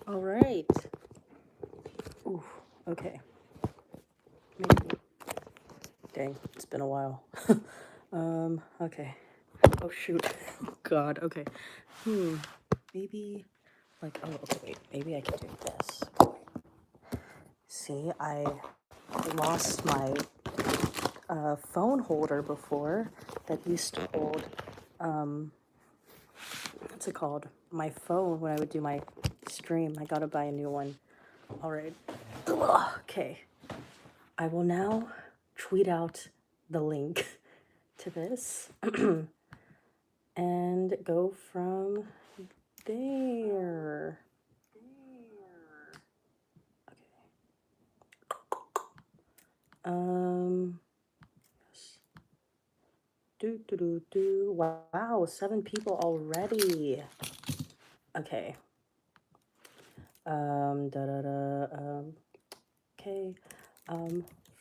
All right. Ooh, okay. Maybe. Dang, it's been a while. Okay. Oh shoot. Oh God. Okay. Maybe like okay, wait, maybe I can do this. See, I lost my phone holder before that used to hold what's it called? My phone when I would do my stream. I gotta buy a new one. All right. Ugh, okay. I will now tweet out the link to this and go from there. Um, Wow, 7 people already. Okay. Okay.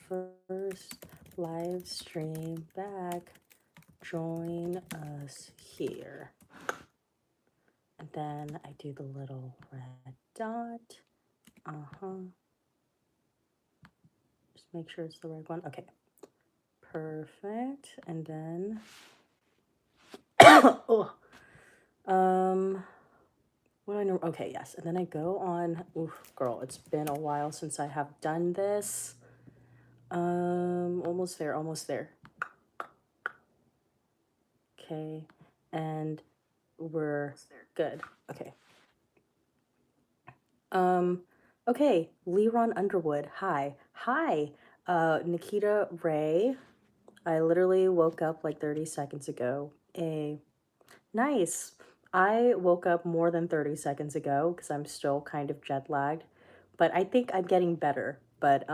First live stream back. Join us here. And then I do the little red dot. Just make sure it's the right one. Okay. Perfect. And then oh. What do I know? Okay, yes. And then I go on. Oof, girl, it's been a while since I have done this. Almost there, almost there. Okay. And we're good. Okay. Okay, Leron Underwood. Hi. Hi. Nikita Ray. I literally woke up like 30 seconds ago. Nice. I woke up more than 30 seconds ago because I'm still kind of jet lagged, but I think I'm getting better. But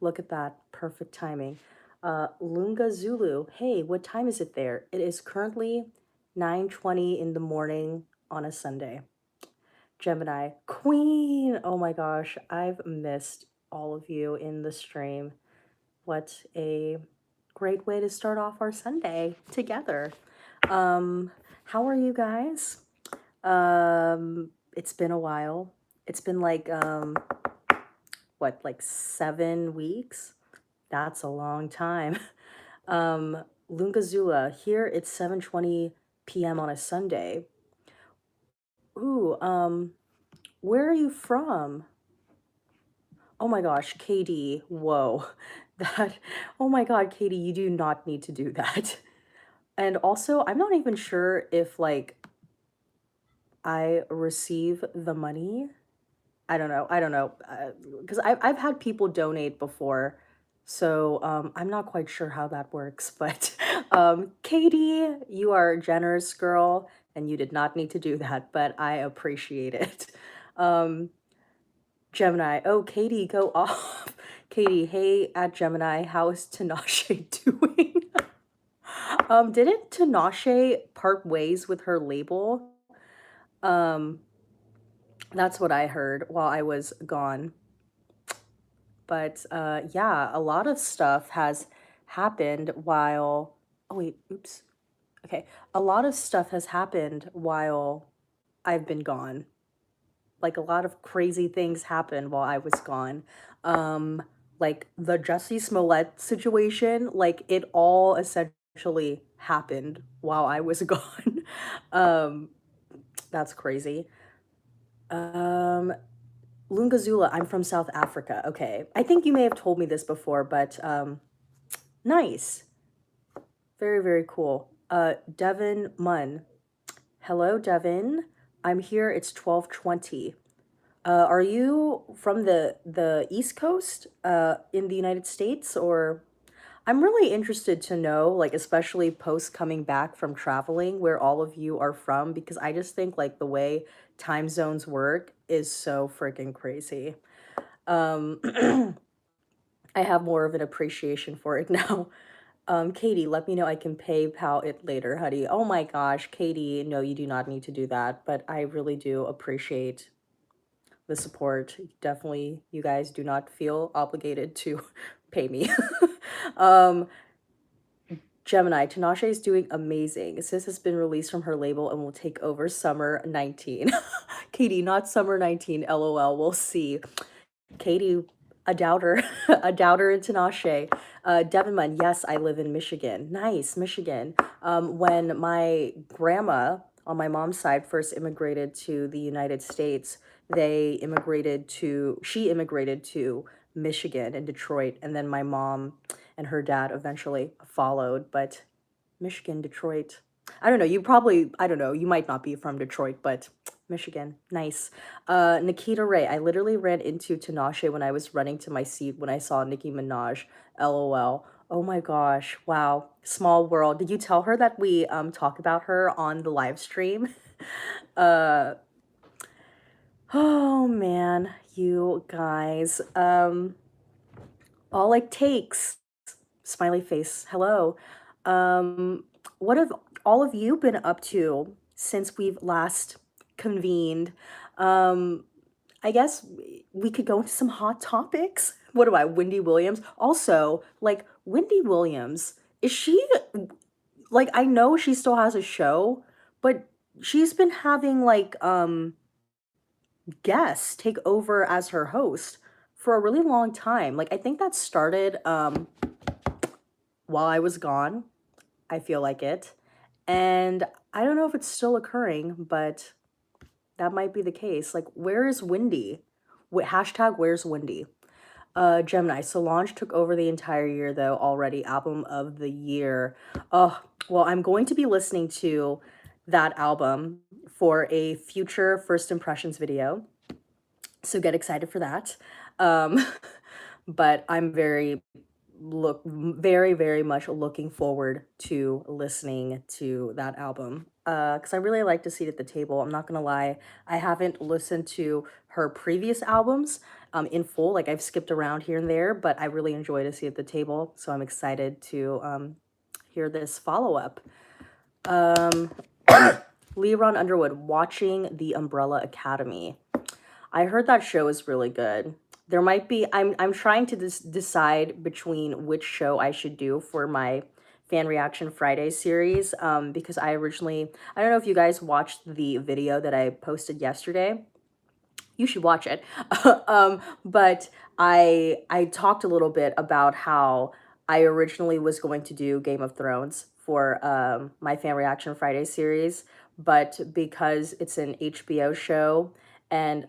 look at that. Perfect timing. Lunga Zulu. Hey, what time is it there? It is currently 9:20 in the morning on a Sunday. Gemini. Queen. Oh my gosh, I've missed all of you in the stream. What a great way to start off our Sunday together. How are you guys? It's been a while. It's been like what, like 7 weeks? That's a long time. Lungazula, here it's 7:20 p.m. on a Sunday. Ooh, where are you from? Oh my gosh, Katie, whoa. That, oh my God, Katie, you do not need to do that. And also, I'm not even sure if like I receive the money. I don't know, because I've had people donate before, so I'm not quite sure how that works. But Katie, you are a generous girl, and you did not need to do that, but I appreciate it. Um, Gemini, oh Katie, go off. Katie, hey at Gemini, how is Tinashe doing? Didn't Tinashe part ways with her label? Um, that's what I heard while I was gone. But yeah, a lot of stuff has happened while. Oh, wait, oops. Okay. A lot of stuff has happened while I've been gone. Like a lot of crazy things happened while I was gone. Like the Jussie Smollett situation, like it all essentially happened while I was gone. um, that's crazy. Um, Lungazula, I'm from South Africa. Okay. I think you may have told me this before, but nice. Very, very cool. Devin Munn. Hello, Devin. I'm here. It's 12:20. Are you from the East Coast in the United States, or I'm really interested to know, like especially post coming back from traveling, where all of you are from, because I just think like the way time zones work is so freaking crazy. Um, I have more of an appreciation for it now. Katie, let me know I can PayPal it later, honey. Oh my gosh, Katie, no, you do not need to do that, but I really do appreciate the support. Definitely, you guys do not feel obligated to pay me. um, Gemini, Tinashe is doing amazing. Sis has been released from her label and will take over summer 19. Katie, not summer 19, LOL. We'll see. Katie, a doubter, a doubter in Tinashe. Devinman, yes, I live in Michigan. Nice, Michigan. When my grandma on my mom's side first immigrated to the United States, she immigrated to Michigan and Detroit, and then my mom and her dad eventually followed. But Michigan, Detroit. I don't know, you might not be from Detroit, but Michigan, nice. Nikita Ray, I literally ran into Tinashe when I was running to my seat when I saw Nicki Minaj. LOL. Oh my gosh, wow. Small world. Did you tell her that we talk about her on the live stream? uh, oh man, you guys. All it takes. Smiley face. Hello. Um, what have all of you been up to since we've last convened? Um, I guess we could go into some hot topics. What about Wendy Williams? Also, like Wendy Williams, is she like I know she still has a show, but she's been having like guests take over as her host for a really long time. Like I think that started while I was gone. I feel like it. And I don't know if it's still occurring, but that might be the case. Like, where is Wendy? Hashtag where's Wendy? Gemini, Solange took over the entire year though already. Album of the year. Oh, well, I'm going to be listening to that album for a future first impressions video. So get excited for that. Um, but I'm very much looking forward to listening to that album because I really like to sit at the table. I'm not gonna lie, I haven't listened to her previous albums in full. Like I've skipped around here and there, but I really enjoy to sit at the table, so I'm excited to hear this follow-up. um Leron Underwood, watching The Umbrella Academy. I heard that show is really good. There might be I'm trying to decide between which show I should do for my Fan Reaction Friday series because I don't know if you guys watched the video that I posted yesterday. You should watch it. But I talked a little bit about how I originally was going to do Game of Thrones for my Fan Reaction Friday series, but because it's an HBO show and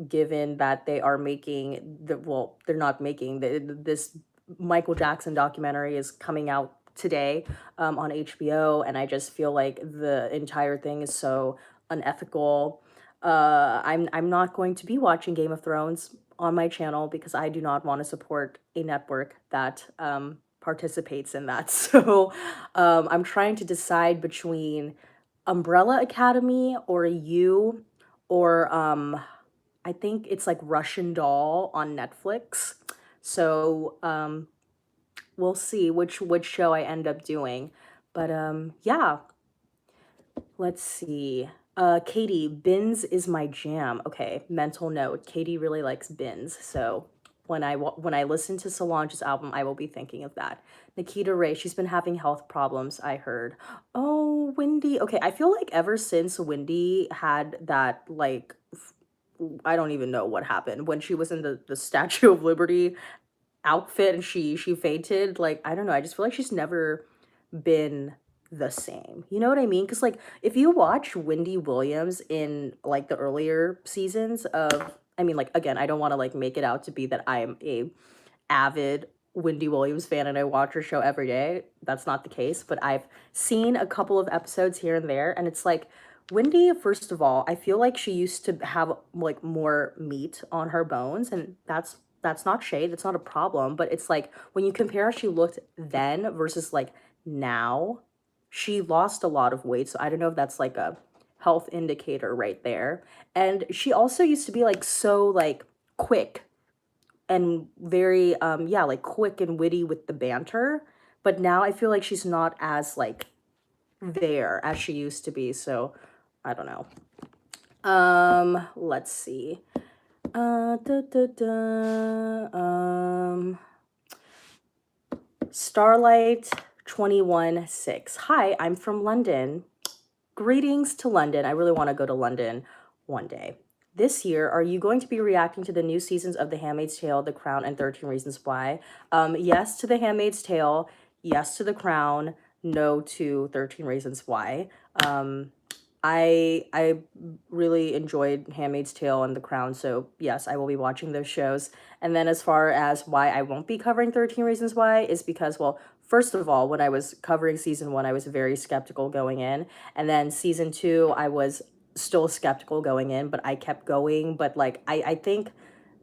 given that they are making they're not making this Michael Jackson documentary is coming out today on HBO, and I just feel like the entire thing is so unethical. I'm not going to be watching Game of Thrones on my channel because I do not want to support a network that participates in that. So I'm trying to decide between Umbrella Academy or You, or I think it's like Russian Doll on Netflix. So we'll see which show I end up doing. But yeah, let's see. Katie, Bins is my jam. Okay, mental note. Katie really likes Bins, so when I listen to Solange's album, I will be thinking of that. Nikita Ray, she's been having health problems, I heard. Oh, Wendy. Okay, I feel like ever since Wendy had that like I don't even know what happened when she was in the Statue of Liberty outfit and she fainted. Like I don't know, I just feel like she's never been the same. You know what I mean? Because like if you watch Wendy Williams in like the earlier seasons of, I mean, like again, I don't want to like make it out to be that I am a avid Wendy Williams fan and I watch her show every day. That's not the case, but I've seen a couple of episodes here and there, and it's like Wendy, first of all, I feel like she used to have like more meat on her bones, and that's not shade, that's not a problem, but it's like when you compare how she looked then versus like now, she lost a lot of weight. So I don't know if that's like a health indicator right there. And she also used to be like so like quick and very yeah, like quick and witty with the banter, but now I feel like she's not as like there as she used to be. So I don't know. Let's see. Da, da, da. Starlight 21-6. Hi, I'm from London. Greetings to London. I really want to go to London one day. This year, are you going to be reacting to the new seasons of The Handmaid's Tale, The Crown, and 13 Reasons Why? Yes to The Handmaid's Tale, yes to The Crown, no to 13 Reasons Why. I really enjoyed Handmaid's Tale and The Crown, so yes, I will be watching those shows. And then as far as why I won't be covering 13 Reasons Why is because, well, first of all, when I was covering season 1, I was very skeptical going in, and then season 2, I was still skeptical going in, but I kept going. But like I think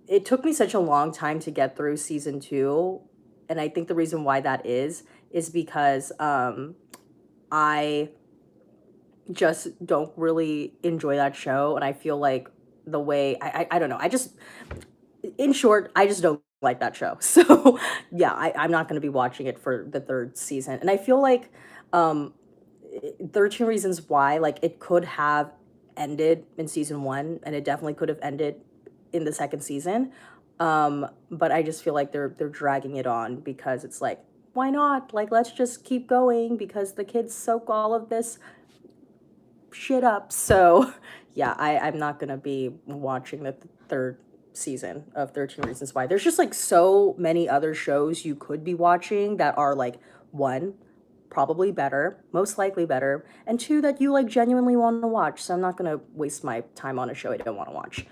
it took me such a long time to get through season 2, and I think the reason why that is because I just don't really enjoy that show, and I feel like the way I don't know, I just, in short, I just don't like that show. So yeah, I'm not going to be watching it for the third season. And I feel like um 13 Reasons Why, like, it could have ended in season 1, and it definitely could have ended in the second season. But I just feel like they're dragging it on because it's like, why not? Like, let's just keep going because the kids soak all of this shit up. So yeah, I'm not gonna be watching the third season of 13 Reasons Why. There's just like so many other shows you could be watching that are like, one, probably better, most likely better, and two, that you like genuinely want to watch. So I'm not gonna waste my time on a show I don't want to watch.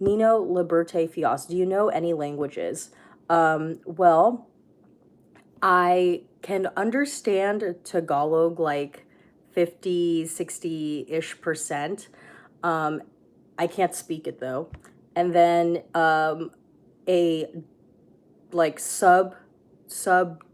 Nino Liberte Fios, do you know any languages? Well, I can understand Tagalog like 50, 60-ish percent. Um, I can't speak it though. And then a like sub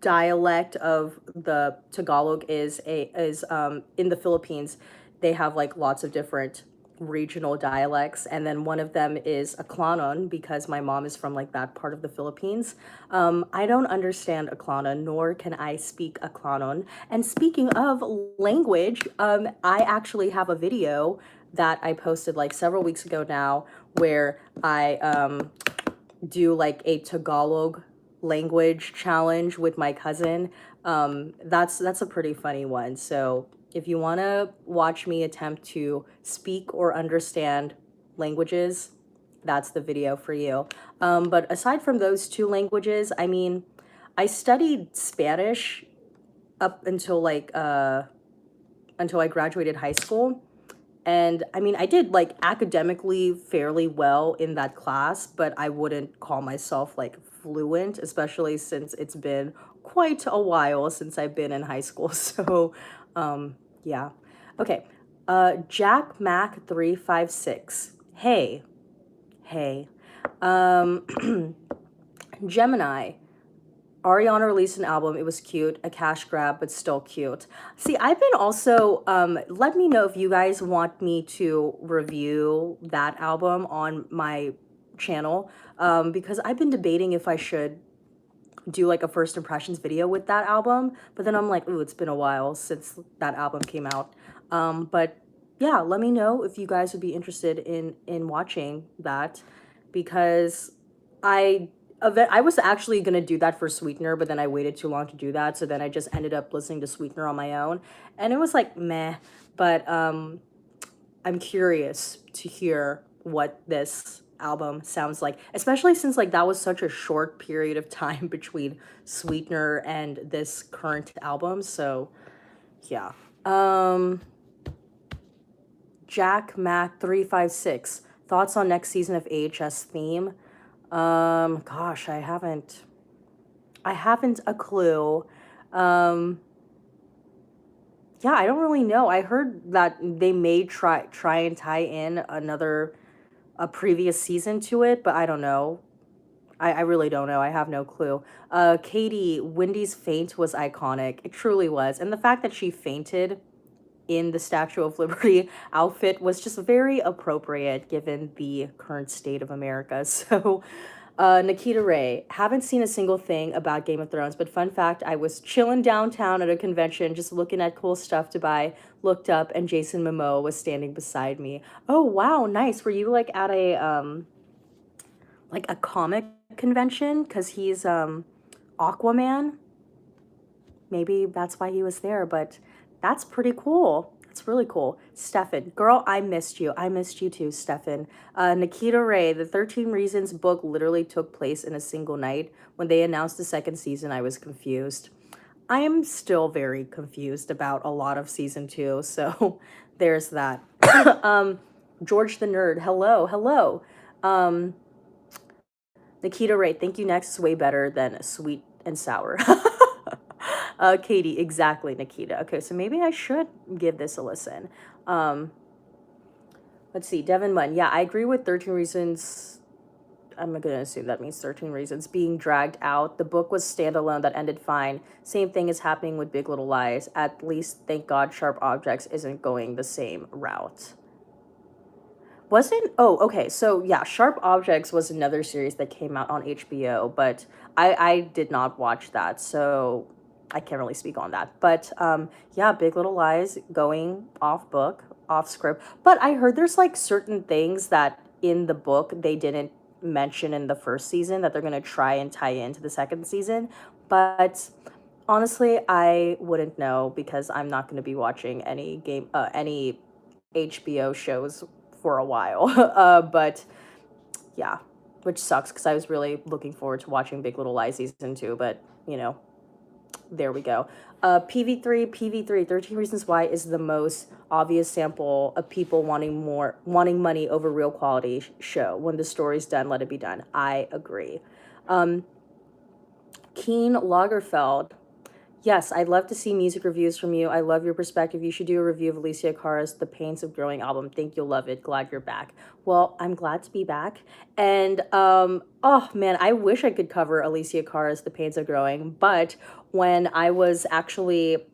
dialect of the Tagalog is in the Philippines. They have like lots of different regional dialects, and then one of them is Aklanon because my mom is from like that part of the Philippines. I don't understand Aklanon, nor can I speak Aklanon. And speaking of language, I actually have a video that I posted like several weeks ago now where I do like a Tagalog language challenge with my cousin. That's a pretty funny one. So if you want to watch me attempt to speak or understand languages, that's the video for you. But aside from those two languages, I mean, I studied Spanish up until I graduated high school. And I mean, I did like academically fairly well in that class, but I wouldn't call myself like fluent, especially since it's been quite a while since I've been in high school. So, yeah. Okay. Jack Mac 356. Hey, hey. Gemini. Ariana released an album. It was cute, a cash grab, but still cute. See, I've been also, let me know if you guys want me to review that album on my channel, because I've been debating if I should do like a first impressions video with that album, but then I'm like, ooh, it's been a while since that album came out. But yeah, let me know if you guys would be interested in watching that, because I I was actually gonna do that for Sweetener, but then I waited too long to do that, so then I just ended up listening to Sweetener on my own, and it was like meh. But I'm curious to hear what this album sounds like, especially since like that was such a short period of time between Sweetener and this current album. So yeah. Jack Mac 356. Thoughts on next season of AHS theme? Gosh, I haven't a clue. Um yeah, I don't really know. I heard that they may try and tie in a previous season to it, but I don't know. I really don't know. I have no clue. Katie, Wendy's faint was iconic. It truly was. And the fact that she fainted in the Statue of Liberty outfit was just very appropriate given the current state of America. So, Nikita Ray, haven't seen a single thing about Game of Thrones, but fun fact, I was chilling downtown at a convention just looking at cool stuff to buy, looked up, and Jason Momoa was standing beside me. Oh, wow, nice. Were you like at a comic convention? Because he's Aquaman? maybe that's why he was there, but that's pretty cool. That's really cool. Stefan, girl, I missed you. I missed you too, Stefan. Nikita Ray, the 13 Reasons book literally took place in a single night. When they announced the second season, I was confused. I am still very confused about a lot of season 2, so there's that. George the Nerd, hello, hello. Um, Nikita Ray, thank you next is way better than sweet and sour. Katie, exactly, Nikita. Okay, so maybe I should give this a listen. Um, let's see, Devin Munn. Yeah, I agree with 13 Reasons. I'm going to assume that means 13 Reasons being dragged out. The book was standalone that ended fine. Same thing is happening with Big Little Lies. At least, thank God, Sharp Objects isn't going the same route. Wasn't, oh, okay, so yeah, Sharp Objects was another series that came out on HBO, but I did not watch that, so I can't really speak on that. But yeah, Big Little Lies going off book, off script. But I heard there's like certain things that in the book they didn't mention in the first season that they're gonna try and tie into the second season. But honestly, I wouldn't know because I'm not gonna be watching any HBO shows for a while. But yeah, which sucks because I was really looking forward to watching Big Little Lies season 2, but you know, there we go. PV3, 13 Reasons Why is the most obvious sample of people wanting money over real quality show. When the story's done, let it be done. I agree. Keen Lagerfeld, yes, I'd love to see music reviews from you. I love your perspective. You should do a review of Alicia Cara's The Pains of Growing album. Think you'll love it. Glad you're back. Well, I'm glad to be back. And oh man, I wish I could cover Alicia Cara's The Pains of Growing, but when I actually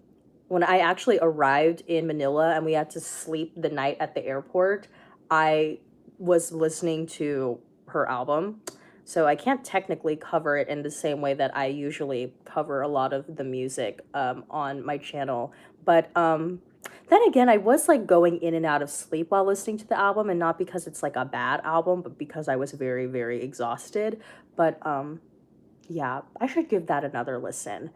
arrived in Manila and we had to sleep the night at the airport, I was listening to her album. So I can't technically cover it in the same way that I usually cover a lot of the music on my channel. But then again, I was like going in and out of sleep while listening to the album, and not because it's like a bad album, but because I was very, very exhausted. But yeah, I should give that another listen.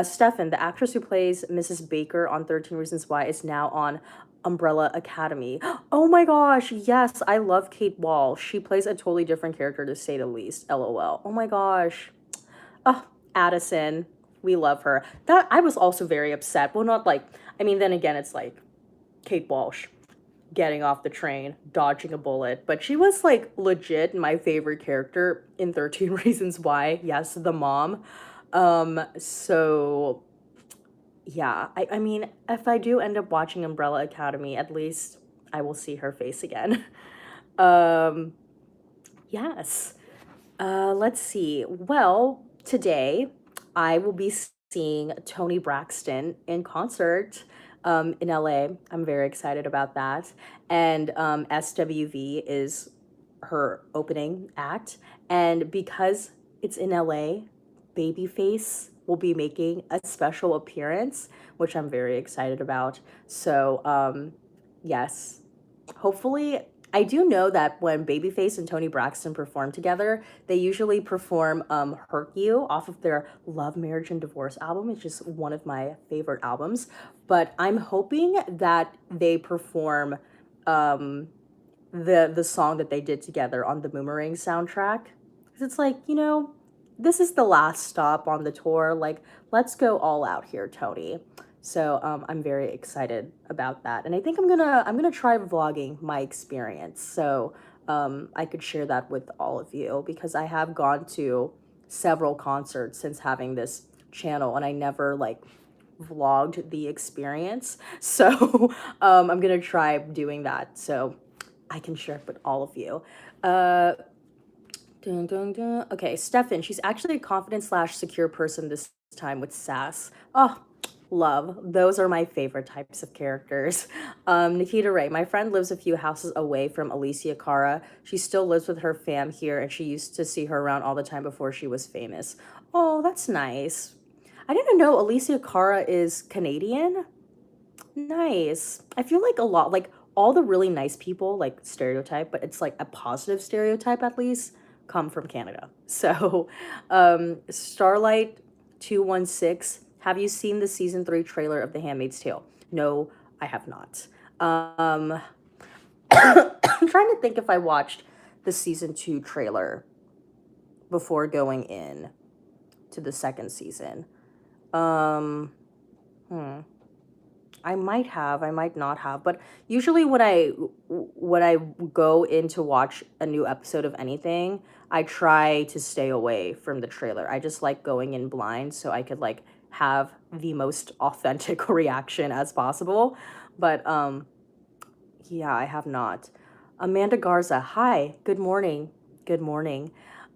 Stefan, the actress who plays Mrs. Baker on 13 Reasons Why, is now on Umbrella Academy. Oh my gosh, yes, I love Kate Wall. She plays a totally different character, to say the least. LOL. Oh my gosh. Oh, Addison, we love her. That I was also very upset. Well, not like, I mean, then again, it's like Kate Walsh getting off the train, dodging a bullet, but she was like legit my favorite character in 13 Reasons Why. Yes, the mom. So yeah, I mean, if I do end up watching Umbrella Academy, at least I will see her face again. um, yes. Let's see. Well, today I will be seeing Toni Braxton in concert in LA. I'm very excited about that. And SWV is her opening act. And because it's in LA, Babyface will be making a special appearance, which I'm very excited about. So, yes, hopefully, I do know that when Babyface and Toni Braxton perform together, they usually perform Hurt You off of their Love, Marriage, and Divorce album, which is one of my favorite albums. But I'm hoping that they perform the song that they did together on the Boomerang soundtrack. Because it's like, you know, this is the last stop on the tour. Like, let's go all out here, Tony. So I'm very excited about that, and I think I'm gonna try vlogging my experience, so I could share that with all of you, because I have gone to several concerts since having this channel, and I never like vlogged the experience. So I'm gonna try doing that so I can share it with all of you. Uh, Dun, dun, dun. Okay, Stefan, she's actually a confident slash secure person this time with sass. Oh, love. Those are my favorite types of characters. Nikita Ray, my friend lives a few houses away from Alicia Cara. She still lives with her fam here, and she used to see her around all the time before she was famous. Oh, that's nice. I didn't know Alicia Cara is Canadian. Nice. I feel like a lot, like all the really nice people, like stereotype, but it's like a positive stereotype at least, come from Canada. So, Starlight 216, have you seen the season 3 trailer of The Handmaid's Tale? No, I have not. Um, I'm trying to think if I watched the season 2 trailer before going in to the second season. Um, hmm. I might have, I might not have, but usually when I go in to watch a new episode of anything, I try to stay away from the trailer. I just like going in blind so I could like have the most authentic reaction as possible. But yeah, I have not. Amanda Garza, hi, good morning. Good morning.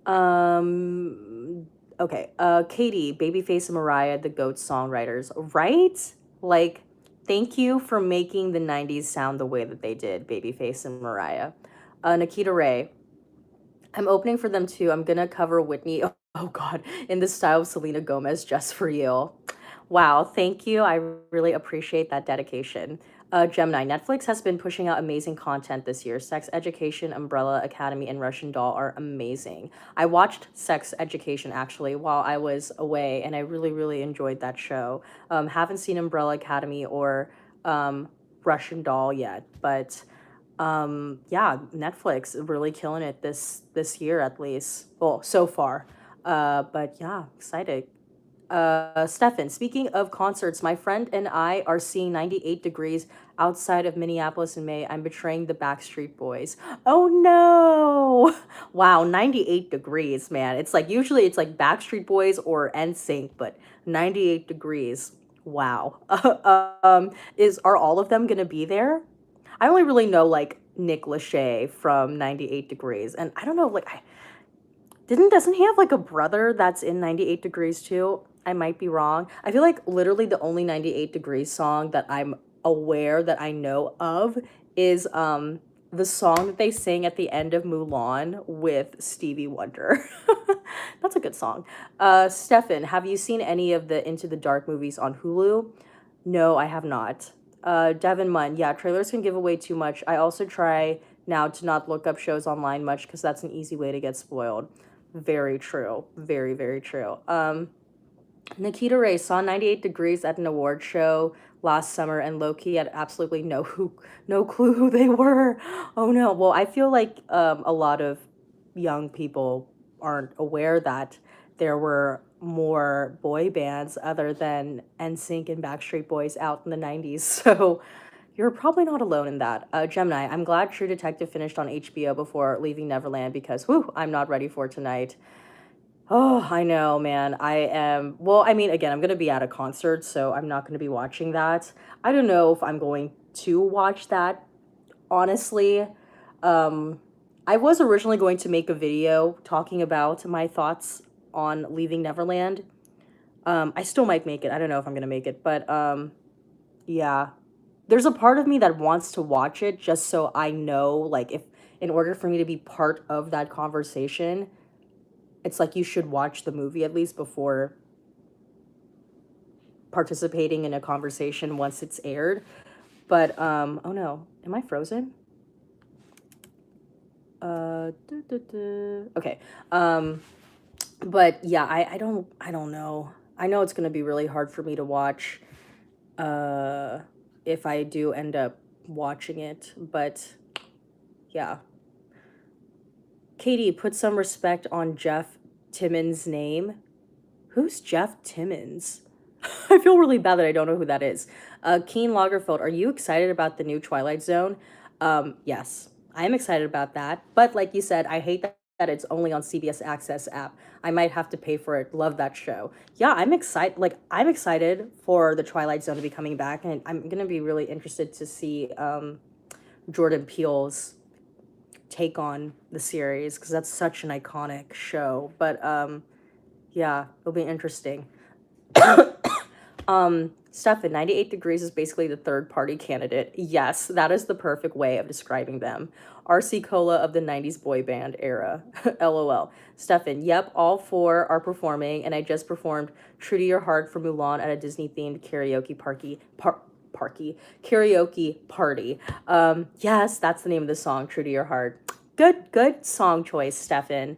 Okay, Katie, Babyface and Mariah, the GOAT songwriters, right? Like, thank you for making the 90s sound the way that they did, Babyface and Mariah. Nikita Ray, I'm opening for them too. I'm gonna cover Whitney, oh God, in the style of Selena Gomez just for you. Wow, thank you. I really appreciate that dedication. Gemini, Netflix has been pushing out amazing content this year. Sex Education, Umbrella Academy, and Russian Doll are amazing. I watched Sex Education actually while I was away, and I really, really enjoyed that show. Haven't seen Umbrella Academy or Russian Doll yet, but yeah, Netflix really killing it this year at least. Well, so far. But yeah, excited. Stefan, speaking of concerts, my friend and I are seeing 98 Degrees outside of Minneapolis in May. I'm betraying the Backstreet Boys. Oh no! Wow, 98 Degrees, man. It's like usually it's like Backstreet Boys or NSYNC, but 98 Degrees. Wow. Is are all of them gonna be there? I only really know like Nick Lachey from 98 Degrees, and I don't know, like I doesn't he have like a brother that's in 98 Degrees too? I might be wrong. I feel like literally the only 98 Degrees song that I'm aware that I know of is the song that they sing at the end of Mulan with Stevie Wonder. That's a good song. Stefan, have you seen any of the Into the Dark movies on Hulu? No, I have not. Devin Munn, yeah, trailers can give away too much. I also try now to not look up shows online much because that's an easy way to get spoiled. Very true. Very, very true. Nikita Ray saw 98 Degrees at an award show last summer, and low-key had absolutely no clue who they were. Oh no. Well, I feel like a lot of young people aren't aware that there were more boy bands other than NSYNC and Backstreet Boys out in the 90s. So you're probably not alone in that. Gemini, I'm glad True Detective finished on HBO before leaving Neverland because, whew, I'm not ready for tonight. Oh, I know, man. I am. Well, I mean, again, I'm going to be at a concert, so I'm not going to be watching that. I don't know if I'm going to watch that, honestly. Um, I was originally going to make a video talking about my thoughts on leaving Neverland. I still might make it. I don't know if I'm going to make it, but yeah. There's a part of me that wants to watch it just so I know, like, if in order for me to be part of that conversation, it's like you should watch the movie at least before participating in a conversation once it's aired. But oh no, am I frozen? Okay. But yeah, I don't know. I know it's gonna be really hard for me to watch uh if I do end up watching it, but yeah. Katie, put some respect on Jeff Timmons' name. Who's Jeff Timmons? I feel really bad that I don't know who that is. Keen Lagerfeld, are you excited about the new Twilight Zone? Yes, I am excited about that. But like you said, I hate that it's only on CBS Access app. I might have to pay for it. Love that show. Yeah, I'm excited. Like I'm excited for the Twilight Zone to be coming back, and I'm gonna be really interested to see Jordan Peele's take on the series because that's such an iconic show. But yeah, it'll be interesting. Stefan, 98 Degrees is basically the third party candidate. Yes, that is the perfect way of describing them. RC Cola of the 90s boy band era. LOL. Stefan, yep, all four are performing, and I just performed True to Your Heart for Mulan at a Disney themed karaoke party. Yes, that's the name of the song, True to Your Heart. Good song choice, Stefan.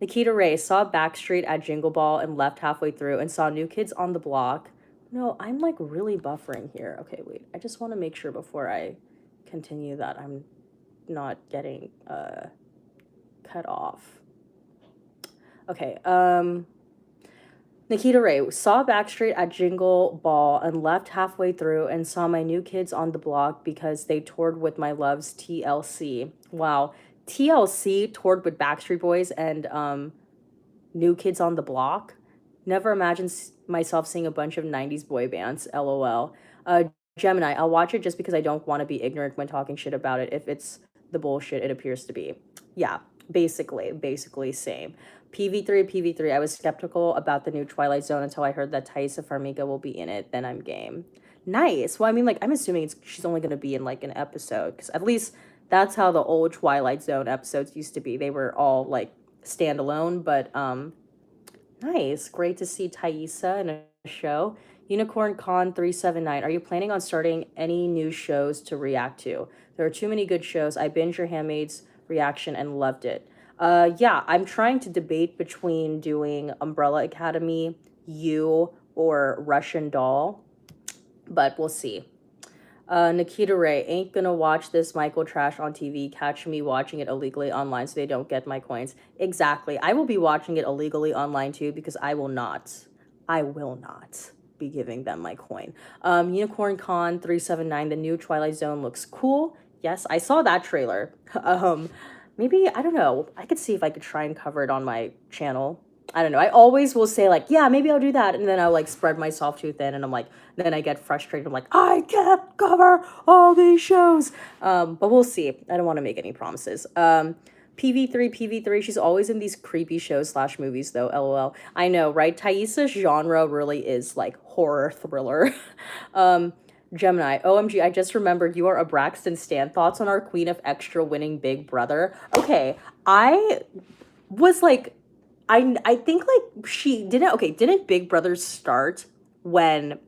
Nikita Ray saw Backstreet at Jingle Ball and left halfway through and saw New Kids on the Block. No, I'm like really buffering here. Okay, wait. I just want to make sure before I continue that I'm not getting cut off. Okay, Nikita Ray saw Backstreet at Jingle Ball and left halfway through and saw my New Kids on the Block because they toured with my loves TLC. Wow. TLC toured with Backstreet Boys and New Kids on the Block. Never imagined myself seeing a bunch of 90s boy bands. LOL. Gemini, I'll watch it just because I don't want to be ignorant when talking shit about it if it's the bullshit it appears to be. Yeah, basically same. PV3. I was skeptical about the new Twilight Zone until I heard that Thaisa Farmiga will be in it. Then I'm game. Nice. Well, I mean, like, I'm assuming she's only going to be in, like, an episode. Because at least that's how the old Twilight Zone episodes used to be. They were all, like, standalone. But, nice. Great to see Thaisa in a show. Unicorn Con 379. Are you planning on starting any new shows to react to? There are too many good shows. I binged your Handmaid's reaction and loved it. Yeah, I'm trying to debate between doing Umbrella Academy, You, or Russian Doll, but we'll see. Nikita Ray, ain't gonna watch this Michael trash on TV. Catch me watching it illegally online so they don't get my coins. Exactly. I will be watching it illegally online too because I will not be giving them my coin. Unicorn Con 379, the new Twilight Zone looks cool. Yes, I saw that trailer. Maybe, I don't know, I could see if I could try and cover it on my channel. I don't know. I always will say like, yeah, maybe I'll do that. And then I'll like spread myself too thin and I'm like, then I get frustrated. I'm like, I can't cover all these shows. But we'll see. I don't want to make any promises. PV3, she's always in these creepy shows / movies though, LOL. I know, right? Thaisa's genre really is like horror thriller. Gemini, OMG, I just remembered you are a Braxton stan. Thoughts on our Queen of Extra winning Big Brother? Okay, I was like, I think like she didn't Big Brother start when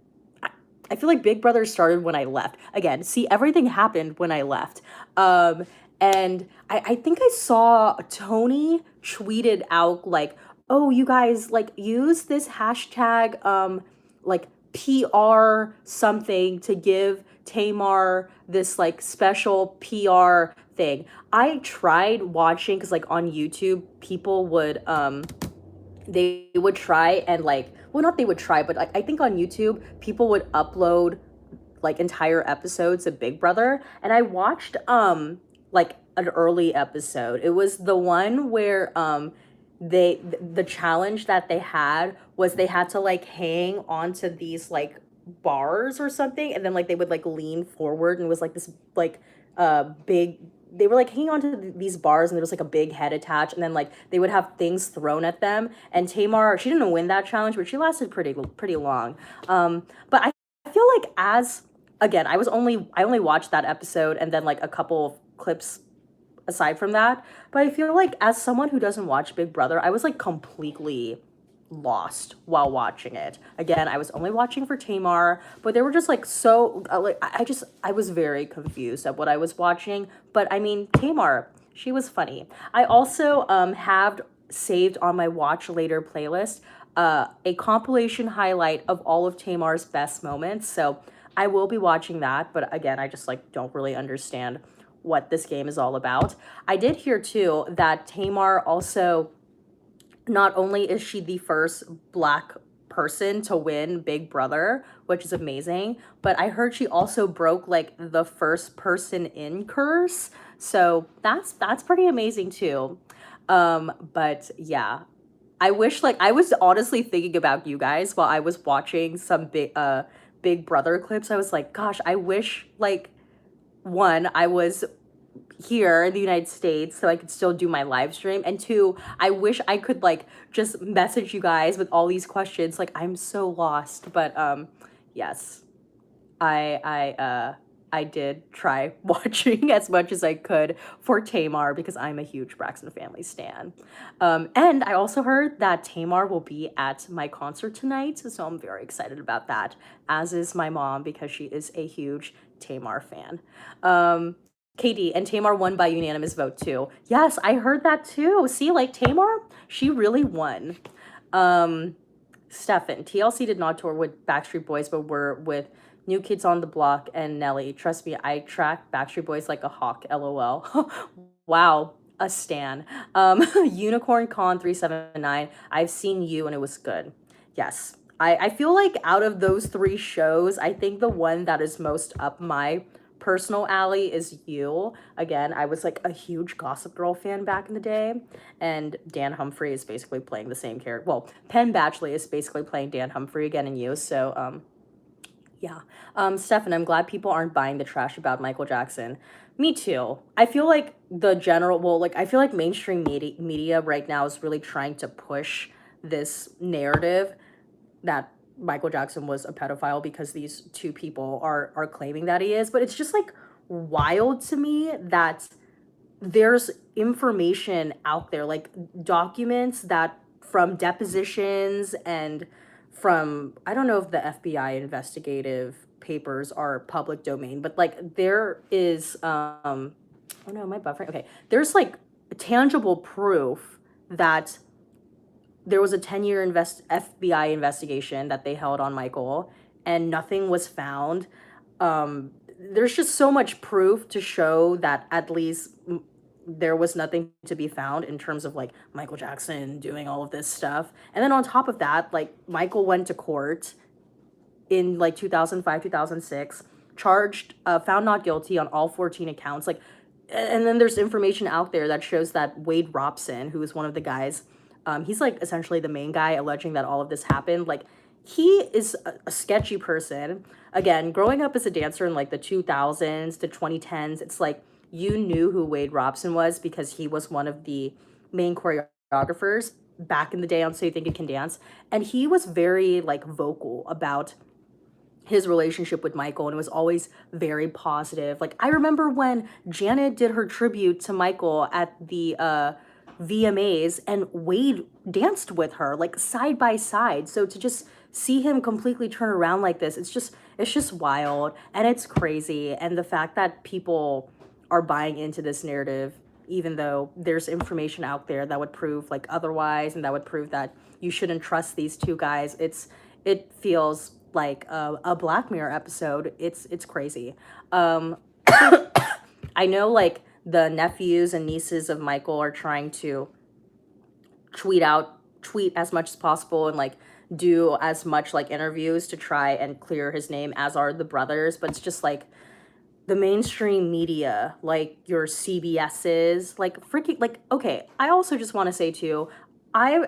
I feel like Big Brother started when I left. Again, see, everything happened when I left. And I think I saw Tony tweeted out like, oh, you guys like use this hashtag like PR something to give Tamar this like special PR thing. I tried watching because like on YouTube people would they would try and like, well, not they would try, but like I think on YouTube people would upload like entire episodes of Big Brother, and I watched like an early episode. It was the one where the challenge that they had was they had to like hang onto these like bars or something, and then like they would like lean forward, and it was like this like big, they were like hanging onto these bars and there was like a big head attached, and then like they would have things thrown at them. And Tamar, she didn't win that challenge, but she lasted pretty long. But I feel like as again, I only watched that episode and then like a couple of clips aside from that. But I feel like as someone who doesn't watch Big Brother, I was like completely lost while watching it. Again, I was only watching for Tamar, but they were just like so like I was very confused at what I was watching. But I mean, Tamar, she was funny. I also have saved on my watch later playlist a compilation highlight of all of Tamar's best moments. So I will be watching that, but again, I just like don't really understand what this game is all about. I did hear too that Tamar also, not only is she the first Black person to win Big Brother, which is amazing, but I heard she also broke like the first person in curse. So that's pretty amazing too. But yeah, I wish like I was honestly thinking about you guys while I was watching some Big Brother clips. I was like, gosh, I wish like one, I was here in the United States so I could still do my live stream. And two, I wish I could like just message you guys with all these questions. Like I'm so lost. But yes, I did try watching as much as I could for Tamar because I'm a huge Braxton Family stan. And I also heard that Tamar will be at my concert tonight, so I'm very excited about that, as is my mom because she is a huge Tamar fan. KD and Tamar won by unanimous vote too. Yes, I heard that too. See, like Tamar, she really won. Stefan, TLC did not tour with Backstreet Boys, but were with New Kids on the Block and Nelly. Trust me, I track Backstreet Boys like a hawk, lol. Wow, a stan. Unicorn Con 379, I've seen you and it was good. Yes. I feel like out of those three shows, I think the one that is most up my personal alley is You. Again, I was like a huge Gossip Girl fan back in the day, and Dan Humphrey is basically playing the same character. Well, Penn Badgley is basically playing Dan Humphrey again in You. So, yeah. Stefan, I'm glad people aren't buying the trash about Michael Jackson. Me too. I feel like I feel like mainstream media right now is really trying to push this narrative that Michael Jackson was a pedophile because these two people are claiming that he is. But it's just like wild to me that there's information out there, like documents that from depositions and from, I don't know if the FBI investigative papers are public domain, but like there is oh no, my buffering. Okay. There's like tangible proof that there was a 10-year FBI investigation that they held on Michael and nothing was found. There's just so much proof to show that at least there was nothing to be found in terms of like Michael Jackson doing all of this stuff. And then on top of that, like Michael went to court in like 2005, 2006, charged, found not guilty on all 14 accounts. Like, and then there's information out there that shows that Wade Robson, who is one of the guys, he's like essentially the main guy alleging that all of this happened. Like, he is a sketchy person. Again, growing up as a dancer in like the 2000s to 2010s, it's like you knew who Wade Robson was because he was one of the main choreographers back in the day on So You Think You Can Dance. And he was very like vocal about his relationship with Michael, and it was always very positive. Like I remember when Janet did her tribute to Michael at the VMAs and Wade danced with her like side by side. So to just see him completely turn around like this, it's just wild and it's crazy. And the fact that people are buying into this narrative, even though there's information out there that would prove like otherwise and that would prove that you shouldn't trust these two guys, it feels like a Black Mirror episode. It's crazy. I know like the nephews and nieces of Michael are trying to tweet as much as possible and like do as much like interviews to try and clear his name, as are the brothers. But it's just like the mainstream media, like your CBS's, like freaking like, okay, I also just want to say too, I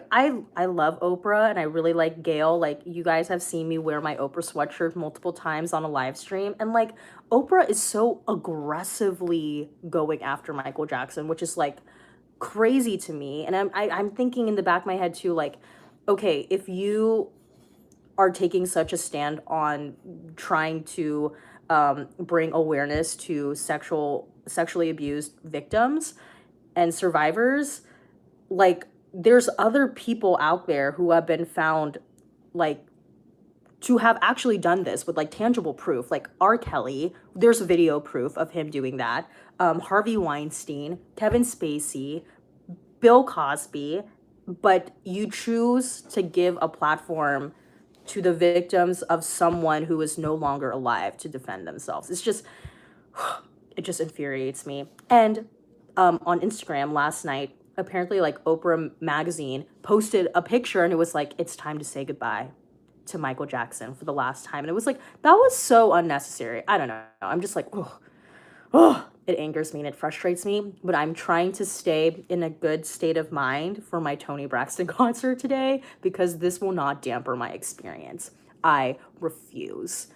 love Oprah and I really like Gail. Like you guys have seen me wear my Oprah sweatshirt multiple times on a live stream, and like Oprah is so aggressively going after Michael Jackson, which is like crazy to me. And I'm thinking in the back of my head too, like, okay, if you are taking such a stand on trying to bring awareness to sexually abused victims and survivors, like there's other people out there who have been found like to have actually done this with like tangible proof, like R. Kelly, there's video proof of him doing that. Harvey Weinstein, Kevin Spacey, Bill Cosby, but you choose to give a platform to the victims of someone who is no longer alive to defend themselves. It just infuriates me. And on Instagram last night, apparently like Oprah magazine posted a picture and it was like, it's time to say goodbye to Michael Jackson for the last time. And it was like, that was so unnecessary. I don't know. I'm just like, oh, it angers me and it frustrates me, but I'm trying to stay in a good state of mind for my Toni Braxton concert today because this will not damper my experience. I refuse.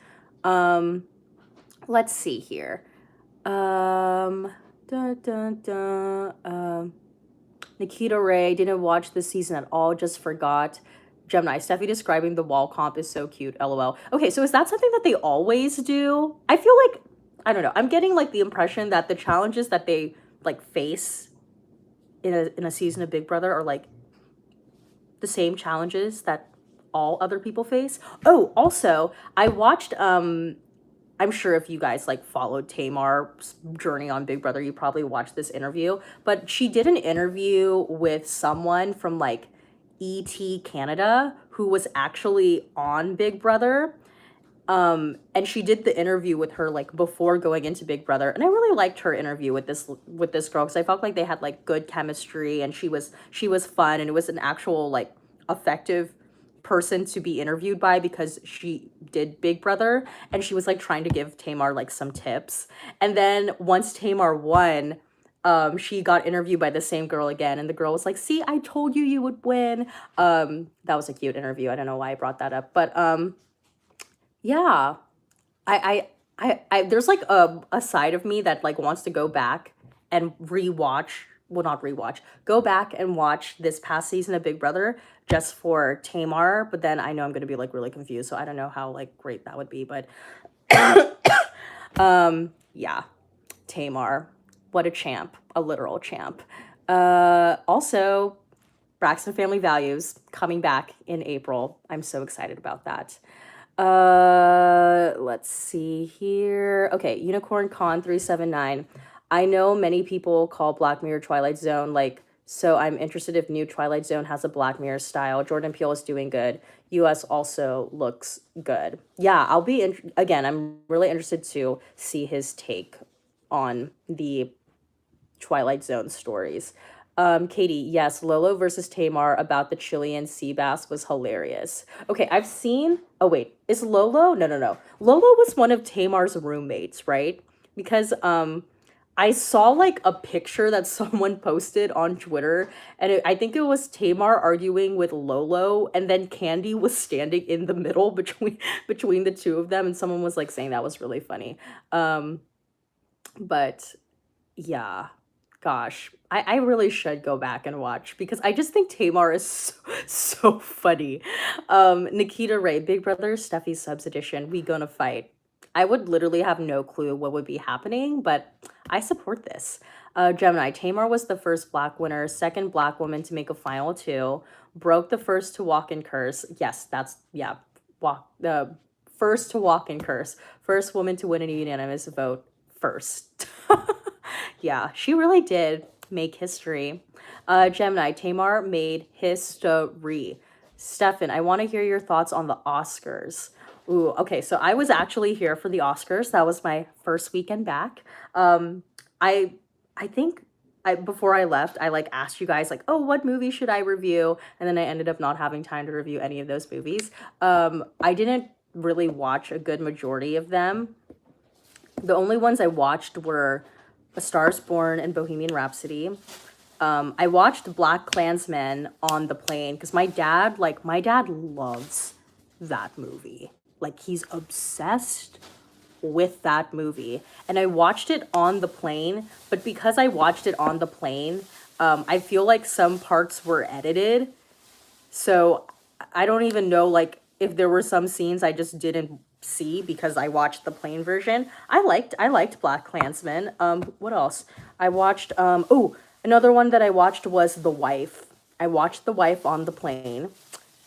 Let's see here. Nikita Ray, didn't watch this season at all, just forgot. Gemini, Steffi describing the wall comp is so cute, lol. Okay, so is that something that they always do? I feel like, I don't know, I'm getting like the impression that the challenges that they like face in a season of Big Brother are like the same challenges that all other people face. Oh, also, I watched I'm sure if you guys like followed Tamar's journey on Big Brother, you probably watched this interview. But she did an interview with someone from like ET Canada who was actually on Big Brother. And she did the interview with her like before going into Big Brother, and I really liked her interview with this girl because I felt like they had like good chemistry, and she was fun, and it was an actual like effective person to be interviewed by because she did Big Brother, and she was like trying to give Tamar like some tips. And then once Tamar won, she got interviewed by the same girl again, and the girl was like, "See, I told you you would win." That was a cute interview. I don't know why I brought that up, but yeah, I there's like a side of me that like wants to go back and rewatch, well, not rewatch, go back and watch this past season of Big Brother just for Tamar, but then I know I'm gonna be like really confused, so I don't know how like great that would be, but yeah, Tamar, what a champ, a literal champ. Also, Braxton Family Values coming back in April. I'm so excited about that. Let's see here. Okay, Unicorn Con 379. I know many people call Black Mirror Twilight Zone, like, so I'm interested if new Twilight Zone has a Black Mirror style. Jordan Peele is doing good. US also looks good. Yeah, I'll be again, I'm really interested to see his take on the Twilight Zone stories. Katie, yes, Lolo versus Tamar about the Chilean sea bass was hilarious. Okay, I've seen. Oh wait, is Lolo? No, no, no. Lolo was one of Tamar's roommates, right? Because I saw like a picture that someone posted on Twitter, and I think it was Tamar arguing with Lolo, and then Candy was standing in the middle between the two of them, and someone was like saying that was really funny. But yeah, gosh, I really should go back and watch because I just think Tamar is so, so funny. Nikita Ray, Big Brother, Steffi Subs Edition, we gonna fight. I would literally have no clue what would be happening, but I support this. Gemini, Tamar was the first Black winner, second Black woman to make a final two, broke the first to walk in curse. Yes, that's, yeah, walk the first to walk in curse, first woman to win a unanimous vote first. Yeah, she really did make history. Gemini, Tamar made history. Stefan, I want to hear your thoughts on the Oscars. Ooh, okay, so I was actually here for the Oscars. That was my first weekend back. I I think before I left, I like asked you guys like, oh, what movie should I review? And then I ended up not having time to review any of those movies. I didn't really watch a good majority of them. The only ones I watched were A Star is Born and Bohemian Rhapsody. I watched Black Klansman on the plane because my dad loves that movie. Like he's obsessed with that movie. And I watched it on the plane, but because I watched it on the plane, I feel like some parts were edited. So I don't even know like if there were some scenes I just didn't see because I watched the plain version. I liked Black Klansman. What else? I watched oh, another one that I watched was The Wife. I watched The Wife on the plane.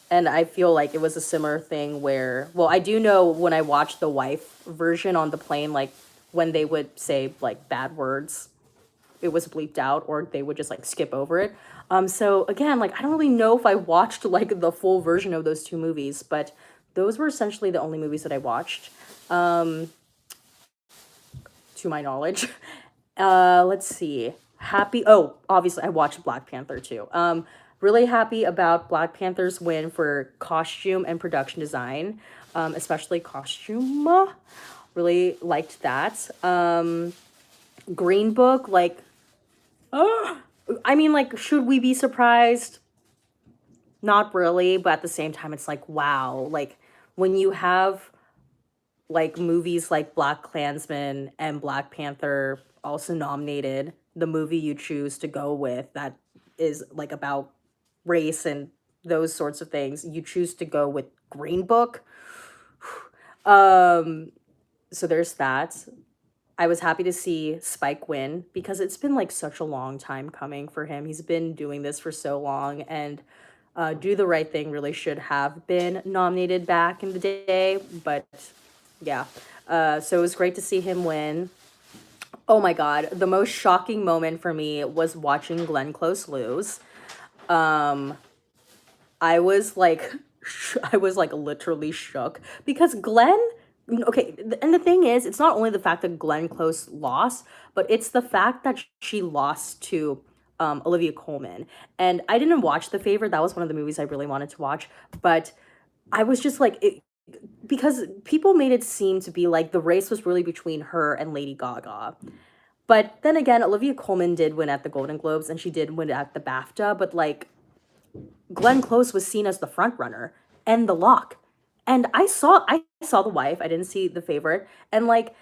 And I feel like it was a similar thing where, well, I do know when I watched The Wife version on the plane, like when they would say like bad words, it was bleeped out or they would just like skip over it. So again, like I don't really know if I watched like the full version of those two movies, but those were essentially the only movies that I watched, to my knowledge. Let's see. Happy. Oh, obviously I watched Black Panther too. Really happy about Black Panther's win for costume and production design, especially costume. Really liked that. Green Book, like, I mean, like, should we be surprised? Not really, but at the same time, it's like, wow, like, when you have like movies like Black Klansman and Black Panther also nominated, the movie you choose to go with that is like about race and those sorts of things, you choose to go with Green Book. So there's that. I was happy to see Spike win because it's been like such a long time coming for him. He's been doing this for so long, and Do the Right Thing really should have been nominated back in the day, but yeah. So it was great to see him win. Oh my God, the most shocking moment for me was watching Glenn Close lose. Um, I was like, I was like literally shook because Glenn. Okay, and the thing is, it's not only the fact that Glenn Close lost, but it's the fact that she lost to Olivia Colman. And I didn't watch The Favorite. That was one of the movies I really wanted to watch, but I was just like, because people made it seem to be like the race was really between her and Lady Gaga. But then again, Olivia Colman did win at the Golden Globes and she did win at the BAFTA, but like Glenn Close was seen as the front runner and the lock. And I saw The Wife. I didn't see The Favorite. And like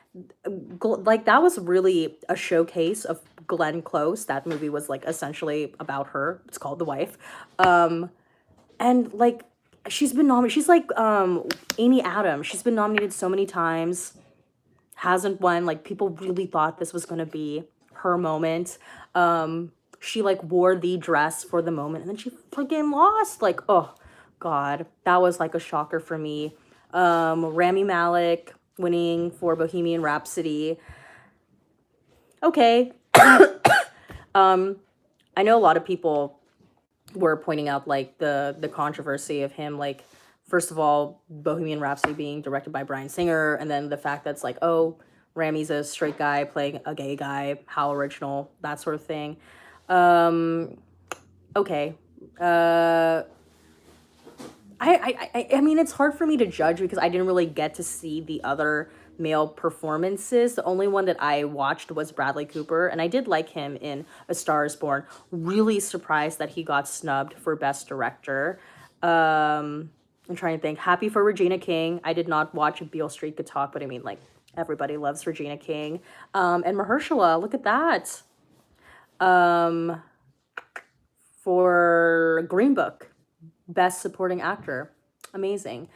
that was really a showcase of Glenn Close. That movie was like essentially about her. It's called The Wife. And like she's been nominated. She's like Amy Adams. She's been nominated so many times, hasn't won. Like people really thought this was gonna be her moment. She like wore the dress for the moment and then she freaking lost. Like, oh God, that was like a shocker for me. Rami Malek winning for Bohemian Rhapsody. Okay. I know a lot of people were pointing out like the controversy of him, like first of all Bohemian Rhapsody being directed by Bryan Singer, and then the fact that's like, oh, Rami's a straight guy playing a gay guy, how original, that sort of thing. Okay. I mean, it's hard for me to judge because I didn't really get to see the other male performances. The only one that I watched was Bradley Cooper, and I did like him in A Star Is Born. Really surprised that he got snubbed for Best Director. I'm trying to think. Happy for Regina King. I did not watch Beale Street Could Talk, but I mean, like, everybody loves Regina King. And Mahershala, look at that. For Green Book, Best Supporting Actor. Amazing.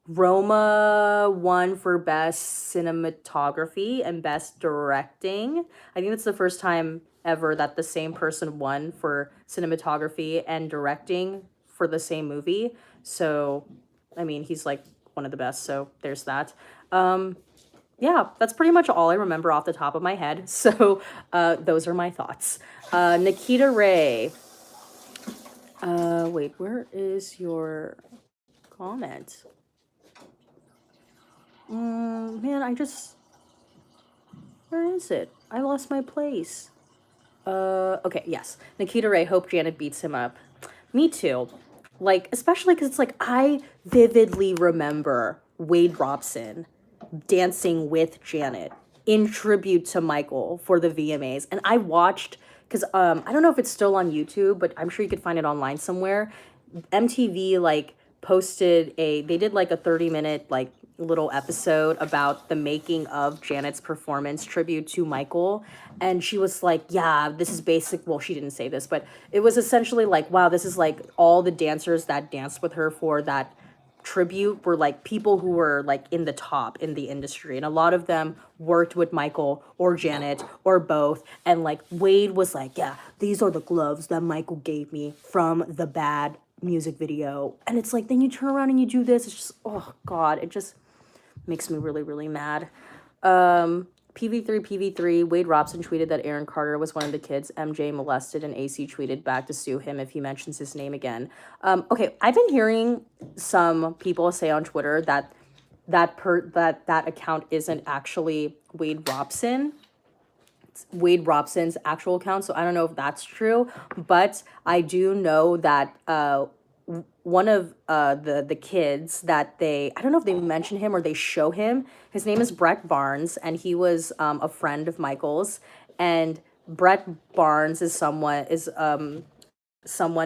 Roma won for Best Cinematography and Best Directing. I think that's the first time ever that the same person won for cinematography and directing for the same movie. So, I mean, he's like one of the best. So there's that. Yeah, that's pretty much all I remember off the top of my head. So those are my thoughts. Nikita Ray. Wait, where is your comment? Man, where is it? I lost my place. Okay, yes. Nikita Ray, hope Janet beats him up. Me too. Like, especially because it's like, I vividly remember Wade Robson dancing with Janet in tribute to Michael for the VMAs. And I watched, because I don't know if it's still on YouTube, but I'm sure you could find it online somewhere. MTV like they did like a 30-minute like little episode about the making of Janet's performance tribute to Michael. And she was like, yeah, this is basic. Well, she didn't say this, but it was essentially like, wow, this is like all the dancers that danced with her for that tribute were like people who were like in the top in the industry, and a lot of them worked with Michael or Janet or both. And like Wade was like, yeah, these are the gloves that Michael gave me from the Bad music video. And it's like, then you turn around and you do this. It's just, oh God, it just makes me really, really mad. PV3, Wade Robson tweeted that Aaron Carter was one of the kids MJ molested, and AC tweeted back to sue him if he mentions his name again. Okay, I've been hearing some people say on Twitter that that account isn't actually Wade Robson. It's Wade Robson's actual account, so I don't know if that's true, but I do know that one of the kids that I don't know if they mention him or they show him, his name is Brett Barnes, and he was a friend of Michael's. And Brett Barnes is someone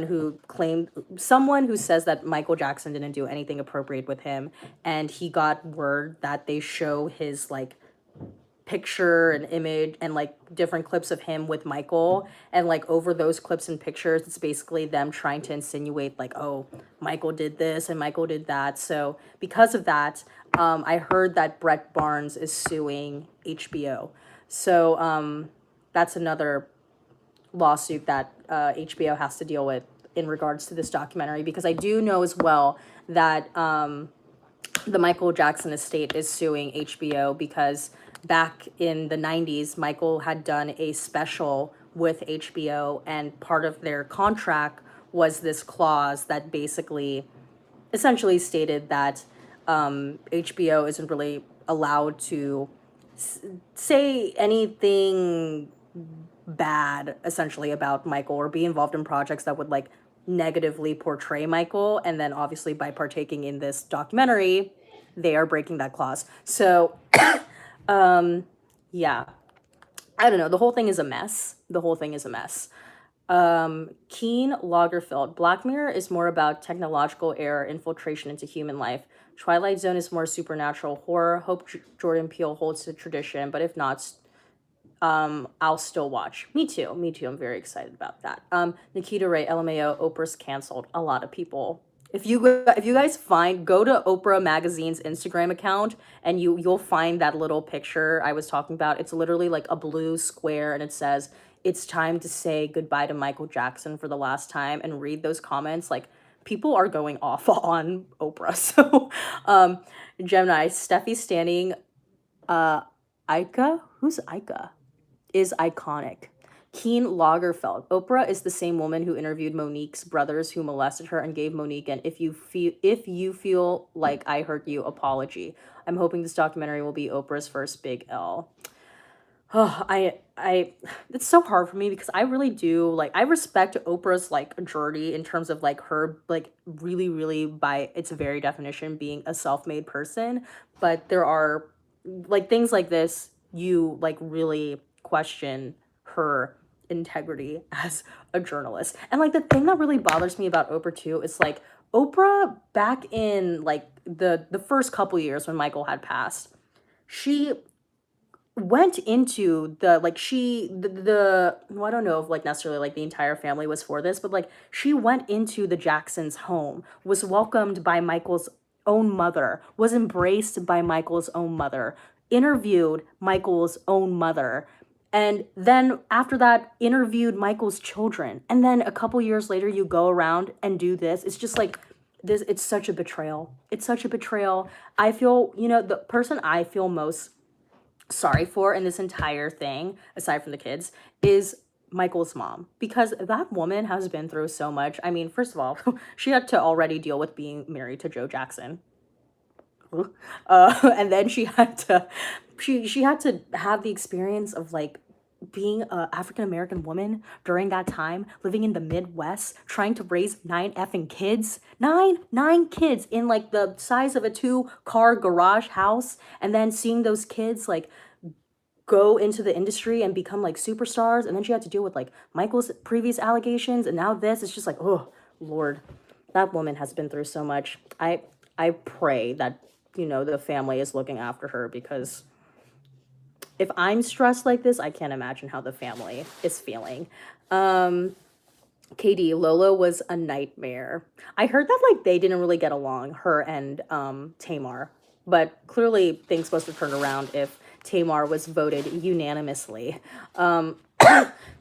who says that Michael Jackson didn't do anything appropriate with him, and he got word that they show his like picture and image and like different clips of him with Michael, and like over those clips and pictures it's basically them trying to insinuate like, oh, Michael did this and Michael did that. So because of that, I heard that Brett Barnes is suing HBO. So that's another lawsuit that HBO has to deal with in regards to this documentary, because I do know as well that the Michael Jackson estate is suing HBO because back in the 90s, Michael had done a special with HBO, and part of their contract was this clause that basically essentially stated that HBO isn't really allowed to say anything bad essentially about Michael or be involved in projects that would like negatively portray Michael. And then obviously by partaking in this documentary, they are breaking that clause. So yeah, I don't know. The whole thing is a mess. The whole thing is a mess. Keen Lagerfeld. Black Mirror is more about technological error infiltration into human life. Twilight Zone is more supernatural horror. Hope Jordan Peele holds the tradition, but if not, I'll still watch. Me too. Me too. I'm very excited about that. Nikita Ray, LMAO, Oprah's canceled. A lot of people. If you guys go to Oprah Magazine's Instagram account and you'll find that little picture I was talking about. It's literally like a blue square and it says it's time to say goodbye to Michael Jackson for the last time, and read those comments. Like, people are going off on Oprah. So Gemini, Steffi standing Ika? Who's Ika? Is iconic. Keen Lagerfeld. Oprah is the same woman who interviewed Monique's brothers who molested her and gave Monique an if you feel like I hurt you apology. I'm hoping this documentary will be Oprah's first big L. Oh, it's so hard for me because I really do like, I respect Oprah's like journey in terms of like her like really really by its very definition being a self-made person, but there are like things like this you like really question her integrity as a journalist. And like the thing that really bothers me about Oprah too is like Oprah back in like the first couple years when Michael had passed, she went into the like the well, I don't know if like necessarily like the entire family was for this, but like she went into the Jacksons' home, was welcomed by Michael's own mother, was embraced by Michael's own mother, interviewed Michael's own mother, and then after that interviewed Michael's children. And then a couple years later you go around and do this. It's just like this, it's such a betrayal. It's such a betrayal. I feel, the person I feel most sorry for in this entire thing, aside from the kids, is Michael's mom, because that woman has been through so much. I mean, first of all, she had to already deal with being married to Joe Jackson. And then she had to have the experience of like being a African American woman during that time, living in the Midwest, trying to raise 9 effing kids, nine kids in like the size of a 2-car garage house, and then seeing those kids like go into the industry and become like superstars, and then she had to deal with like Michael's previous allegations, and now this. It's just like, oh Lord, that woman has been through so much. I pray that the family is looking after her, because if I'm stressed like this, I can't imagine how the family is feeling. KD, Lola was a nightmare. I heard that like they didn't really get along, her and Tamar, but clearly things must have turned around if Tamar was voted unanimously.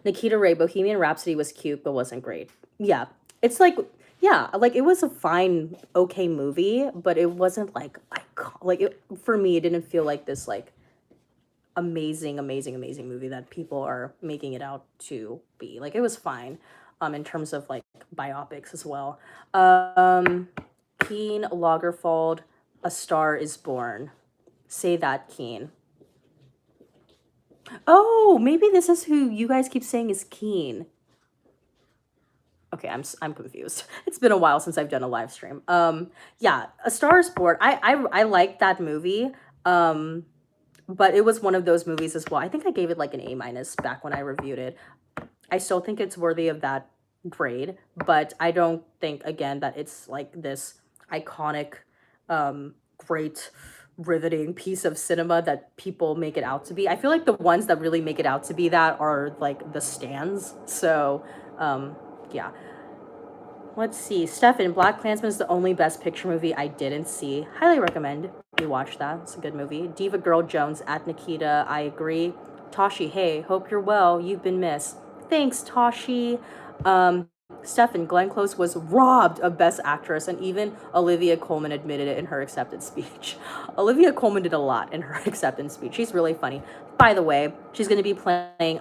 Nikita Ray, Bohemian Rhapsody was cute but wasn't great. Yeah, it's like, yeah, like it was a fine, okay movie, but it wasn't like for me, it didn't feel like this like amazing movie that people are making it out to be. Like, it was fine in terms of like biopics as well. Keen Lagerfeld, A Star Is Born. Say that, Keen. Oh, maybe this is who you guys keep saying is Keen. Okay, I'm confused. It's been a while since I've done a live stream. Yeah, A Star Is Born. I liked that movie. But it was one of those movies as well. I think I gave it like an A- back when I reviewed it. I still think it's worthy of that grade, but I don't think, again, that it's like this iconic, great, riveting piece of cinema that people make it out to be. I feel like the ones that really make it out to be that are like the stands. So, yeah. Let's see. Stefan, Black Klansman is the only Best Picture movie I didn't see. Highly recommend you watch that. It's a good movie. Diva Girl Jones at Nikita. I agree. Toshi, hey, hope you're well. You've been missed. Thanks, Toshi. Stefan, Glenn Close was robbed of Best Actress, and even Olivia Colman admitted it in her acceptance speech. Olivia Colman did a lot in her acceptance speech. She's really funny. By the way, she's going to be playing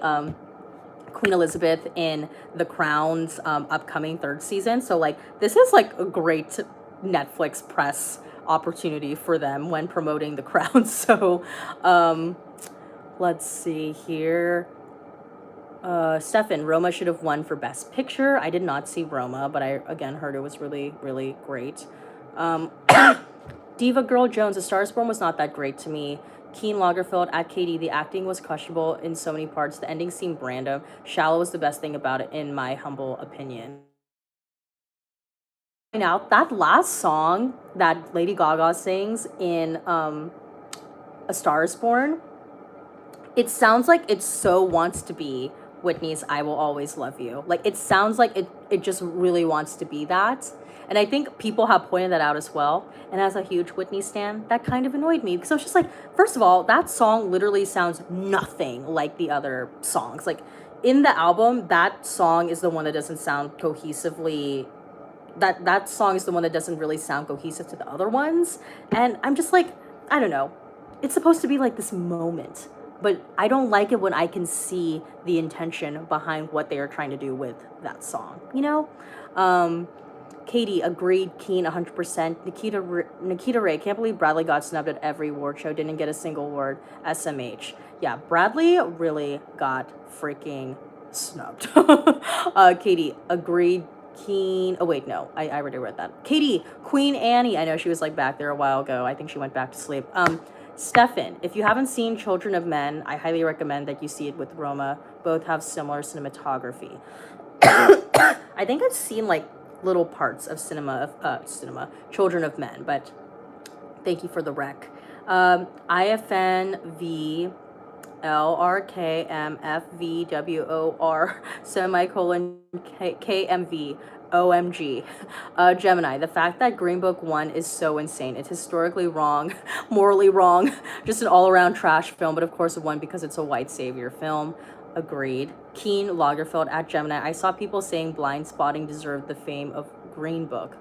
Queen Elizabeth in The Crown's upcoming third season. So, like, this is, like, a great Netflix press opportunity for them when promoting The Crown. So, let's see here. Stefan, Roma should have won for Best Picture. I did not see Roma, but I, again, heard it was really, really great. Diva Girl Jones, A Star is Born was not that great to me. Keen Lagerfeld, at Katie, the acting was questionable in so many parts. The ending seemed random. Shallow was the best thing about it, in my humble opinion. Now, that last song that Lady Gaga sings in A Star is Born, it sounds like it so wants to be Whitney's I Will Always Love You. Like, it sounds like it just really wants to be that. And I think people have pointed that out as well. And as a huge Whitney stan, that kind of annoyed me. Because I was just like, first of all, that song literally sounds nothing like the other songs. Like, in the album, that song is the one that doesn't sound cohesively... That song is the one that doesn't really sound cohesive to the other ones. And I'm just like, I don't know. It's supposed to be like this moment. But I don't like it when I can see the intention behind what they are trying to do with that song, you know? Katie, agreed, Keen, 100%. Nikita Ray, can't believe Bradley got snubbed at every award show, didn't get a single award. SMH. Yeah, Bradley really got freaking snubbed. Katie, agreed, Keen. Oh, wait, no, I already read that. Katie, Queen Annie. I know she was like back there a while ago. I think she went back to sleep. Stefan, if you haven't seen Children of Men, I highly recommend that you see it with Roma. Both have similar cinematography. I think I've seen like little parts of Children of Men, but thank you for the rec. IFNV LRKMFVWOR semicolon KMV. OMG. Gemini, the fact that Green Book won is so insane. It's historically wrong, morally wrong, just an all-around trash film, but of course it won because it's a white savior film. Agreed. Keen Lagerfeld, at Gemini, I saw people saying Blind Spotting deserved the fame of Green Book.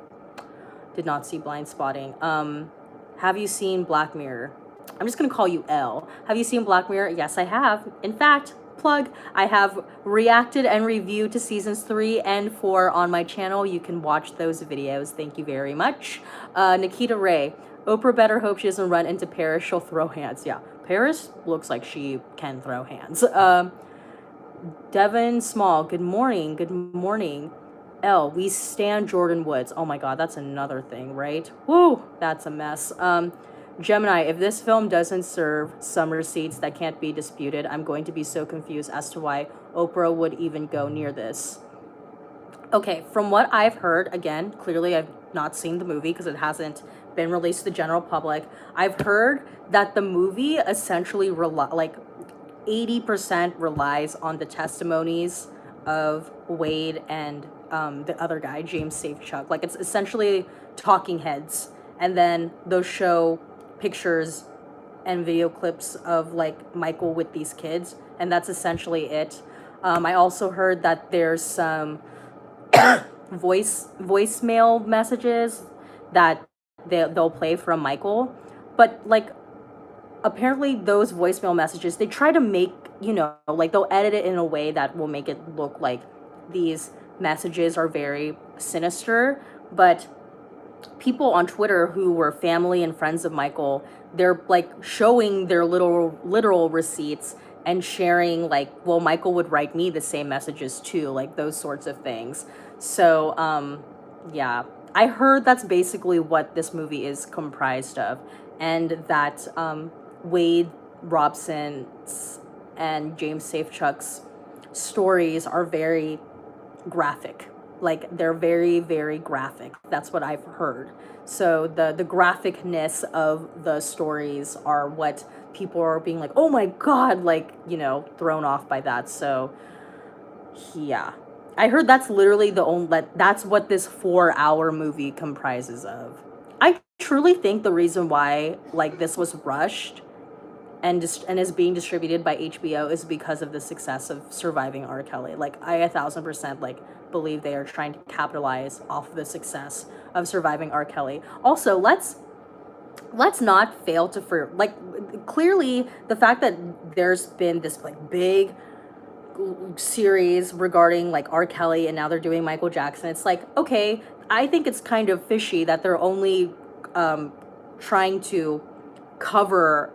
Did not see Blind Spotting. Have you seen Black Mirror? I'm just gonna call you L. Have you seen Black Mirror? Yes, I have. In fact, plug, I have reacted and reviewed to seasons 3 and 4 on my channel. You can watch those videos. Thank you very much. Nikita Ray, Oprah better hope she doesn't run into Paris. She'll throw hands. Yeah, Paris looks like she can throw hands. Devin Small, good morning. Good morning. L, we stand Jordan Woods. Oh my God, that's another thing, right? Woo, that's a mess. Gemini, if this film doesn't serve some receipts that can't be disputed, I'm going to be so confused as to why Oprah would even go near this. Okay, from what I've heard, again, clearly I've not seen the movie because it hasn't been released to the general public. I've heard that the movie essentially 80% relies on the testimonies of Wade and the other guy, James Safechuck. Like, it's essentially talking heads. And then those show pictures and video clips of like Michael with these kids, and that's essentially it. I also heard that there's some voicemail messages that they'll play from Michael, but like apparently those voicemail messages, they try to make, you know, like they'll edit it in a way that will make it look like these messages are very sinister, but people on Twitter who were family and friends of Michael, they're like showing their literal receipts and sharing like, well, Michael would write me the same messages too, like those sorts of things. So yeah, I heard that's basically what this movie is comprised of, and that Wade Robson's and James Safechuck's stories are very graphic. Like, they're very, very graphic. That's what I've heard. So the graphicness of the stories are what people are being like, oh my God, like, you know, thrown off by that. So yeah, I heard that's literally that's what this 4-hour movie comprises of. I truly think the reason why like this was rushed and is being distributed by HBO is because of the success of Surviving R. Kelly. Like I 1,000% like believe they are trying to capitalize off the success of Surviving R. Kelly. Also, let's not fail to clearly the fact that there's been this like big series regarding like R. Kelly and now they're doing Michael Jackson. It's like, okay, I think it's kind of fishy that they're only trying to cover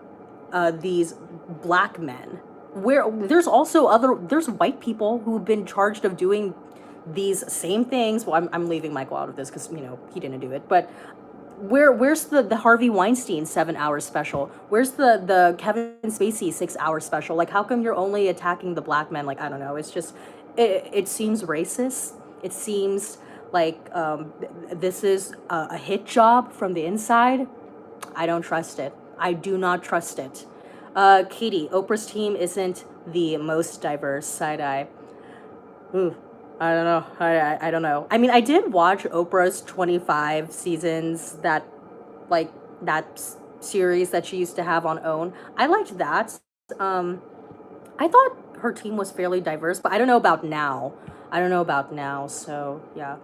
these black men. Where there's white people who've been charged of doing these same things. Well, I'm leaving Michael out of this because he didn't do it, but where's the Harvey Weinstein 7 hour special? Where's the Kevin Spacey 6 hour special? Like, how come you're only attacking the black men? Like, I don't know. It's just it seems racist. It seems like this is a hit job from the inside. I don't trust it. I do not trust it. Katie, Oprah's team isn't the most diverse. Side eye. Ooh, I don't know. I don't know. I mean, I did watch Oprah's 25 seasons, like, that series that she used to have on OWN. I liked that. I thought her team was fairly diverse, but I don't know about now. So yeah.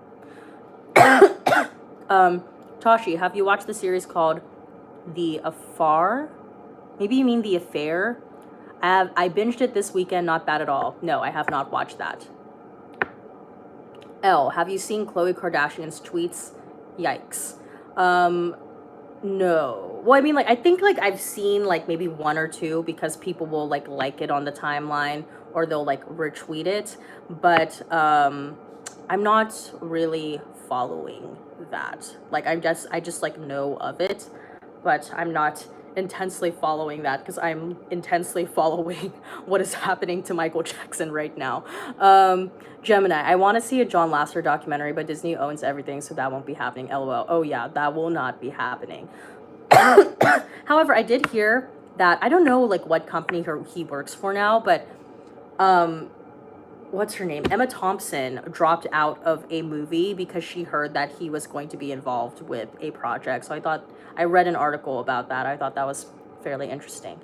Tashi, have you watched the series called The Affair? Maybe you mean The Affair? I binged it this weekend, not bad at all. No, I have not watched that. L, have you seen Khloe Kardashian's tweets? Yikes. No. Well, I mean, like, I think, like, I've seen, like, maybe one or two because people will, like it on the timeline or they'll, like, retweet it. But, I'm not really following that. Like, I just, like, know of it, but I'm not intensely following that because I'm intensely following what is happening to Michael Jackson right now. Gemini, I want to see a John Lasseter documentary, but Disney owns everything, so that won't be happening. LOL. Oh yeah, that will not be happening. However, I did hear that, I don't know like what company he works for now, but what's her name? Emma Thompson dropped out of a movie because she heard that he was going to be involved with a project. So I read an article about that. I thought that was fairly interesting.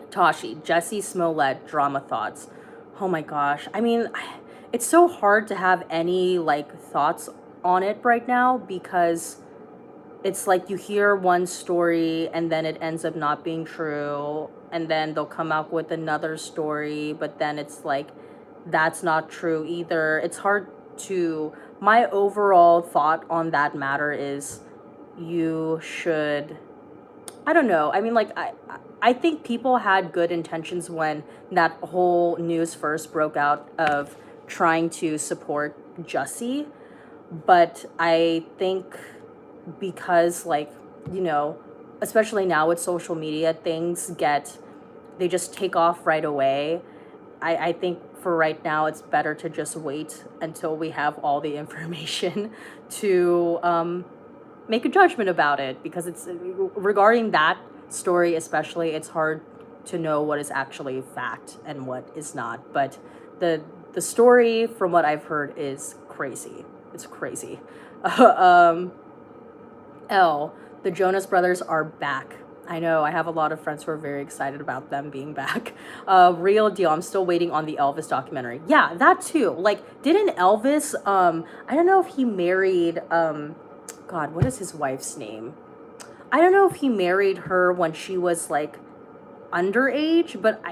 Tashi, Jesse Smollett, drama thoughts. Oh my gosh. I mean, it's so hard to have any like thoughts on it right now because it's like you hear one story and then it ends up not being true, and then they'll come out with another story, but then it's like that's not true either. It's hard to my overall thought on that matter is you should, I don't know. I mean, like, I think people had good intentions when that whole news first broke out of trying to support Jussie, but I think because, like, especially now with social media, they just take off right away. I think for right now, it's better to just wait until we have all the information to make a judgment about it, because it's regarding that story especially, it's hard to know what is actually fact and what is not. But the story, from what I've heard, is crazy. It's crazy. L, the Jonas Brothers are back. I know, I have a lot of friends who are very excited about them being back. Real deal, I'm still waiting on the Elvis documentary. Yeah, that too. Like, didn't Elvis, I don't know if he married, God, what is his wife's name? I don't know if he married her when she was, like, underage, but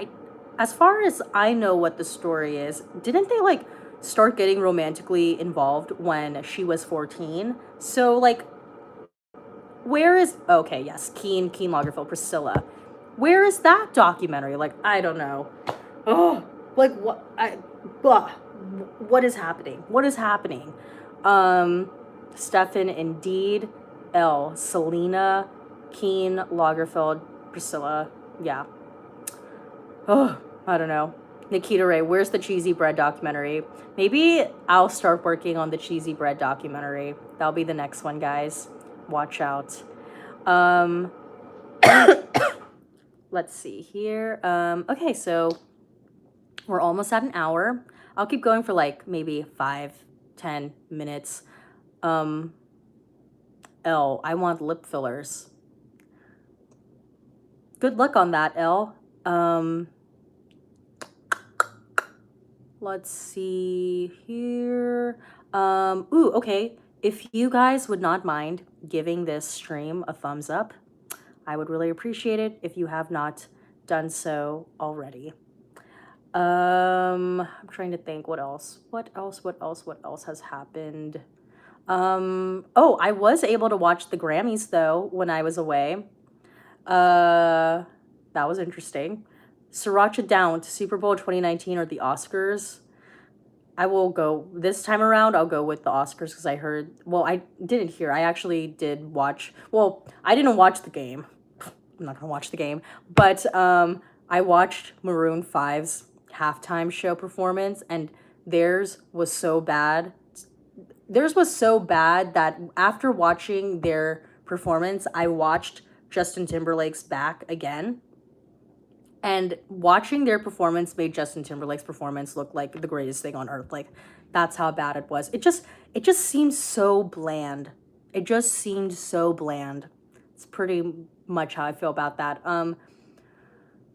as far as I know what the story is, didn't they, like, start getting romantically involved when she was 14? So, like, where is, okay, yes, Keen Lagerfeld, Priscilla. Where is that documentary? Like, I don't know. Oh, like, what is happening? What is happening? Stefan, Indeed, L, Selena, Keen, Lagerfeld, Priscilla. Yeah. Oh, I don't know. Nikita Ray, where's the Cheesy Bread documentary? Maybe I'll start working on the Cheesy Bread documentary. That'll be the next one, guys. Watch out. Let's see here. Okay, so we're almost at an hour. I'll keep going for like maybe 5-10 minutes. L, I want lip fillers. Good luck on that, Elle. Let's see here. Ooh, okay. If you guys would not mind giving this stream a thumbs up, I would really appreciate it if you have not done so already. I'm trying to think what else. What else has happened? Oh, I was able to watch the Grammys though when I was away. That was interesting. Sriracha Down to Super Bowl 2019 or the Oscars. I will go this time around. I'll go with the Oscars because I heard. Well, I didn't hear. I actually did watch. Well, I didn't watch the game. I'm not gonna watch the game, but I watched Maroon 5's halftime show performance, and theirs was so bad. Theirs was so bad that after watching their performance, I watched Justin Timberlake's back again. And watching their performance made Justin Timberlake's performance look like the greatest thing on earth. Like, that's how bad it was. It just seemed so bland. It just seemed so bland. It's pretty much how I feel about that.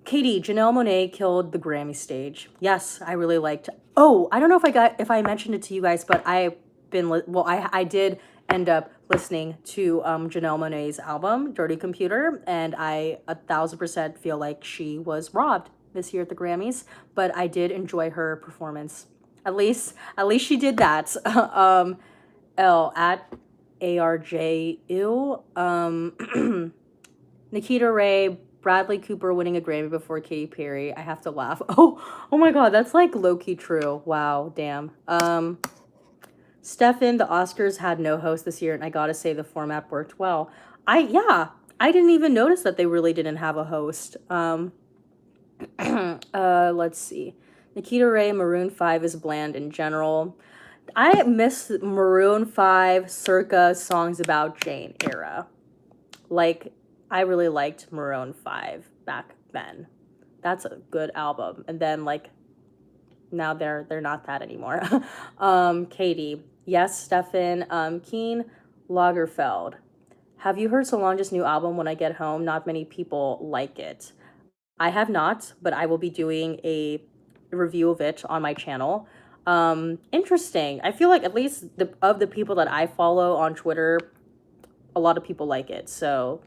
Katie, Janelle Monáe killed the Grammy stage. Yes, I really liked. Oh, I don't know if I mentioned it to you guys, but I did end up listening to Janelle Monáe's album Dirty Computer, and I 1,000% feel like she was robbed this year at the Grammys. But I did enjoy her performance. At least she did that. L at ARJ Nikita Ray, Bradley Cooper winning a Grammy before Katy Perry. I have to laugh. Oh my God, that's like low-key true. Wow, damn. Stefan, the Oscars had no host this year, and I gotta say the format worked well. I didn't even notice that they really didn't have a host. Let's see. Nikita Ray, Maroon 5 is bland in general. I miss Maroon 5 circa Songs About Jane era. Like, I really liked Maroon 5 back then. That's a good album. And then like now they're not that anymore. Katie. Yes, Stefan. Keen Lagerfeld. Have you heard Solange's new album When I Get Home? Not many people like it. I have not, but I will be doing a review of it on my channel. Interesting. I feel like at least of the people that I follow on Twitter, a lot of people like it. So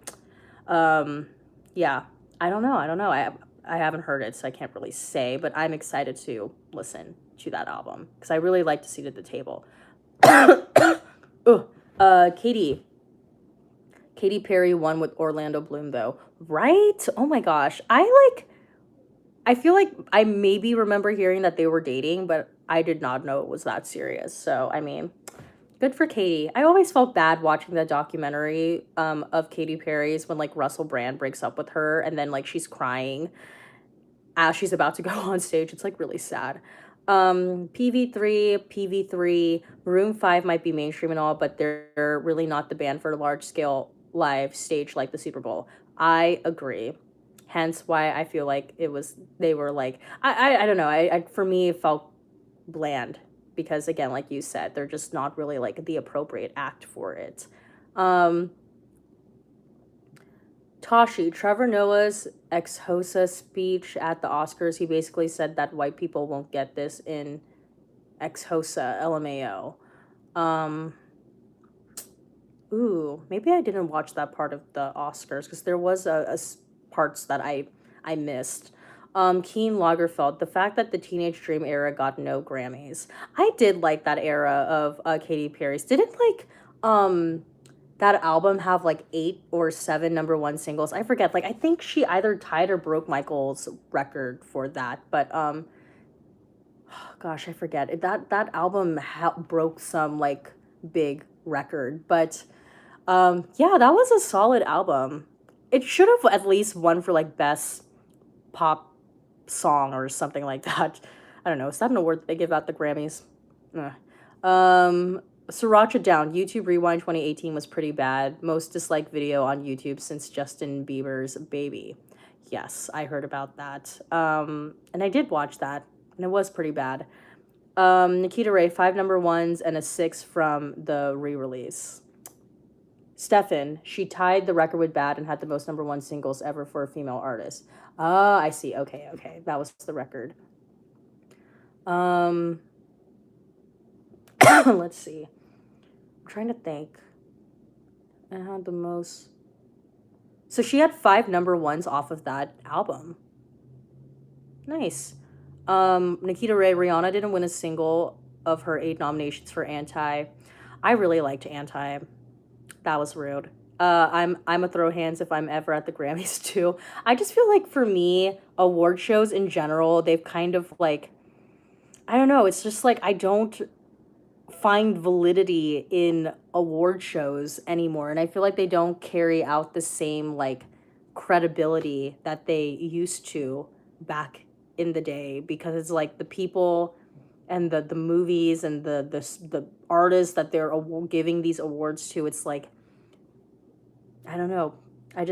yeah, I don't know. I haven't heard it, so I can't really say, but I'm excited to listen to that album because I really like to sit at the table. Katy Perry won with Orlando Bloom though, right? Oh my gosh, I feel like I maybe remember hearing that they were dating, but I did not know it was that serious. So I mean, good for Katy. I always felt bad watching the documentary of Katy Perry's when like Russell Brand breaks up with her and then like she's crying as she's about to go on stage. It's like really sad. PV3, Maroon 5 might be mainstream and all, but they're really not the band for a large scale live stage like the Super Bowl. I agree. Hence why I feel like they were like, I don't know. For me, it felt bland because again, like you said, they're just not really like the appropriate act for it. Toshi, Trevor Noah's ex-Hosa speech at the Oscars, he basically said that white people won't get this in ex-Hosa, LMAO. Ooh, maybe I didn't watch that part of the Oscars because there was parts that I missed. Keen Lagerfeld, the fact that the Teenage Dream era got no Grammys. I did like that era of Katy Perry's. Didn't like that album have like 8 or 7 #1 singles? I forget. Like I think she either tied or broke Michael's record for that. But gosh, I forget. That album broke some like big record. But yeah, that was a solid album. It should have at least won for like best pop song or something like that. I don't know. Is that an award that they give out the Grammys? Sriracha Down. YouTube Rewind 2018 was pretty bad. Most disliked video on YouTube since Justin Bieber's Baby. Yes, I heard about that. And I did watch that, and it was pretty bad. Nikita Ray, 5 #1s and a 6 from the re-release. Stefan, she tied the record with Bad and had the most #1 singles ever for a female artist. Ah, I see. Okay, okay. That was the record. Let's see. I'm trying to think. I had the most. So she had 5 #1s off of that album. Nice. Nikita Ray, Rihanna didn't win a single of her 8 nominations for Anti. I really liked Anti. That was rude. I'm a throw hands if I'm ever at the Grammys too. I just feel like for me, award shows in general, they've kind of like, I don't know, it's just like I don't find validity in award shows anymore, and I feel like they don't carry out the same like credibility that they used to back in the day, because it's like the people and the movies and the artists that they're giving these awards to, it's like, I don't know. I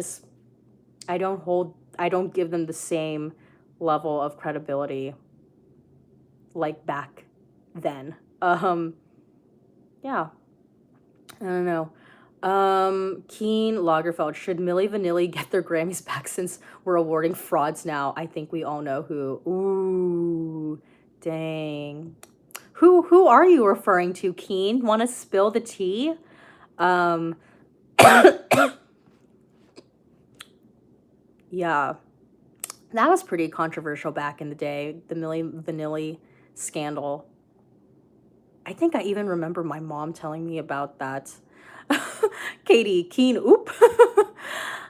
don't give them the same level of credibility like back then. Yeah. I don't know. Keen Lagerfeld, should Milli Vanilli get their Grammys back since we're awarding frauds now? I think we all know who. Ooh, dang. Who are you referring to, Keen? Want to spill the tea? Yeah, that was pretty controversial back in the day, the Milli Vanilli scandal. I think I even remember my mom telling me about that. Katie, Keen, oop.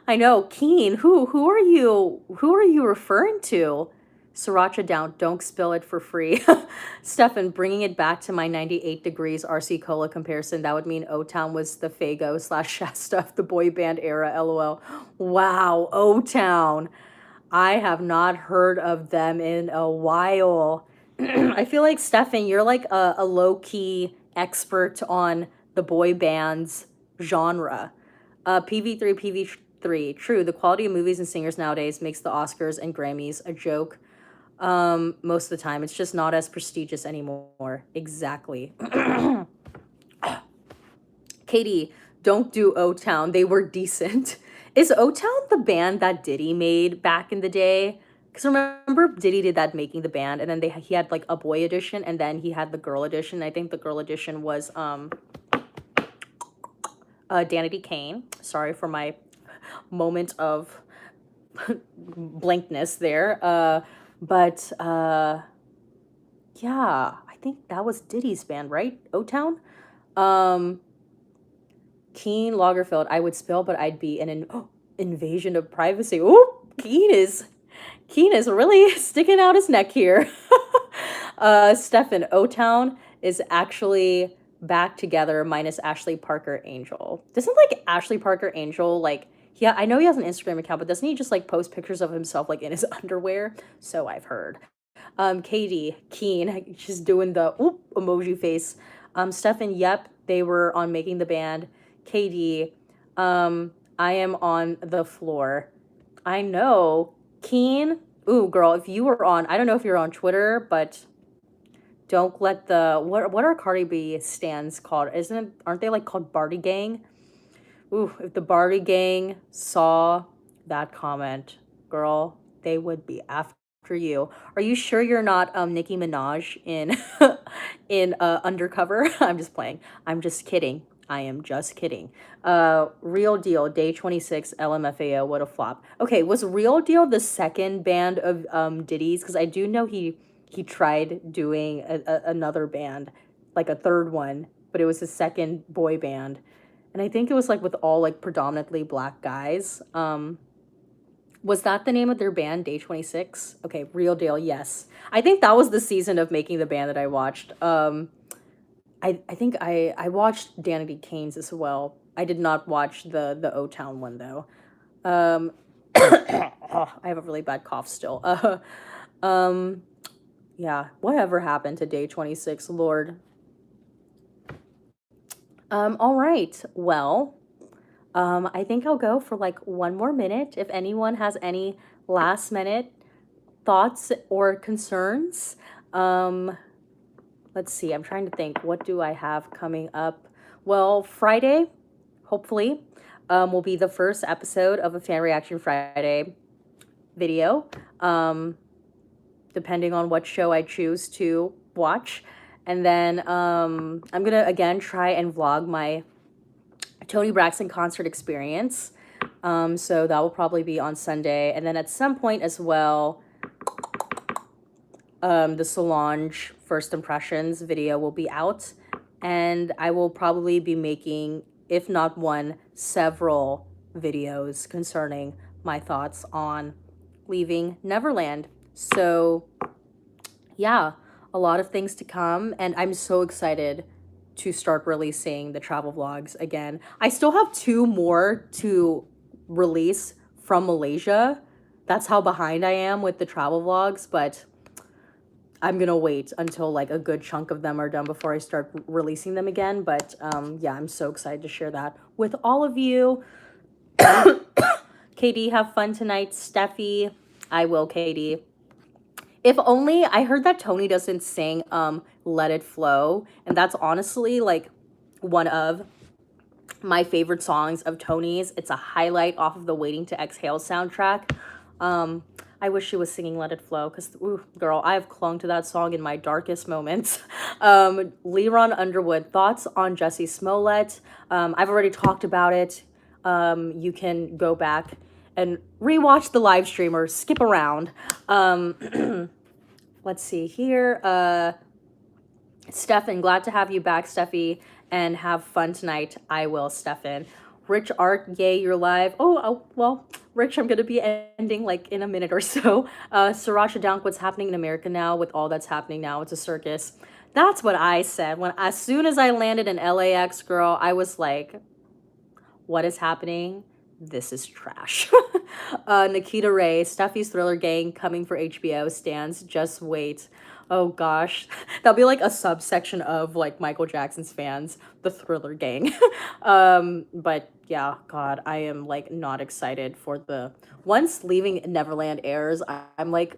I know, Keen, who are you referring to? Sriracha down, don't spill it for free. Stefan, bringing it back to my 98 Degrees RC Cola comparison, that would mean O-Town was the Faygo / Shasta of the boy band era, LOL. Wow, O-Town. I have not heard of them in a while. I feel like, Stefan, you're like a low-key expert on the boy bands genre. PV3, true. The quality of movies and singers nowadays makes the Oscars and Grammys a joke. Most of the time, it's just not as prestigious anymore. Exactly. Katie, don't do O-Town. They were decent. Is O-Town the band that Diddy made back in the day? Because remember, Diddy did that Making the Band, and then he had like a boy edition, and then he had the girl edition. I think the girl edition was Danity Kane. Sorry for my moment of blankness there. But yeah, I think that was Diddy's band, right? O-Town? Keen Lagerfeld, I would spill, but I'd be an invasion of privacy. Oh, Keen is really sticking out his neck here. Stefan, O-Town is actually back together minus Ashley Parker Angel. Doesn't like Ashley Parker Angel like, yeah, I know he has an Instagram account, but doesn't he just like post pictures of himself like in his underwear? So I've heard. Katie, Keen, she's doing the oop emoji face. Stefan, yep, they were on Making the Band. Katie, I am on the floor. I know. Keen, ooh, girl, if you were on, I don't know if you're on Twitter, but don't let the, what are Cardi B stands called? Aren't they like called Barty Gang? Ooh, if the Barty Gang saw that comment, girl, they would be after you. Are you sure you're not Nicki Minaj in in Undercover? I'm just playing. I'm just kidding. I am just kidding. Real Deal, Day 26, LMFAO, what a flop. Okay, was Real Deal the second band of Diddy's? Because I do know he tried doing another band, like a third one, but it was his second boy band. And I think it was like with all like predominantly black guys. Was that the name of their band, Day 26? Okay, Real Deal, yes. I think that was the season of Making the Band that I watched. I think I watched Danity Kane's as well. I did not watch the O-Town one though. Oh, I have a really bad cough still. Yeah, whatever happened to Day 26, Lord. All right, well, I think I'll go for like 1 more minute. If anyone has any last minute thoughts or concerns. Let's see, I'm trying to think, what do I have coming up? Well, Friday, hopefully, will be the first episode of a Fan Reaction Friday video, depending on what show I choose to watch. And then I'm gonna again try and vlog my Toni Braxton concert experience. So that will probably be on Sunday. And then at some point as well, the Solange First Impressions video will be out. And I will probably be making, if not one, several videos concerning my thoughts on leaving Neverland. So yeah, a lot of things to come. And I'm so excited to start releasing the travel vlogs again. I still have 2 more to release from Malaysia. That's how behind I am with the travel vlogs, but I'm gonna wait until like a good chunk of them are done before I start releasing them again. But yeah, I'm so excited to share that with all of you. Katie, have fun tonight. Steffi, I will, Katie. If only I heard that Toni doesn't sing Let It Flow, and that's honestly like one of my favorite songs of Toni's. It's a highlight off of the Waiting to Exhale soundtrack. I wish she was singing Let It Flow, because, girl, I have clung to that song in my darkest moments. Leron Underwood, thoughts on Jussie Smollett. I've already talked about it. You can go back and rewatch the live stream or skip around. Let's see here. Stefan, glad to have you back, Steffi, and have fun tonight. I will, Stefan. Rich Art, yay, you're live. Oh, well, Rich, I'm going to be ending like in a minute or so. Sriracha Dunk, what's happening in America now with all that's happening now? It's a circus. That's what I said. As soon as I landed in LAX, girl, I was like, what is happening? This is trash. Nikita Ray, Steffi's Thriller Gang coming for HBO stands. Just wait. Oh gosh, that'll be like a subsection of like Michael Jackson's fans, the Thriller Gang. But yeah, God, I am like not excited for once Leaving Neverland airs. I'm like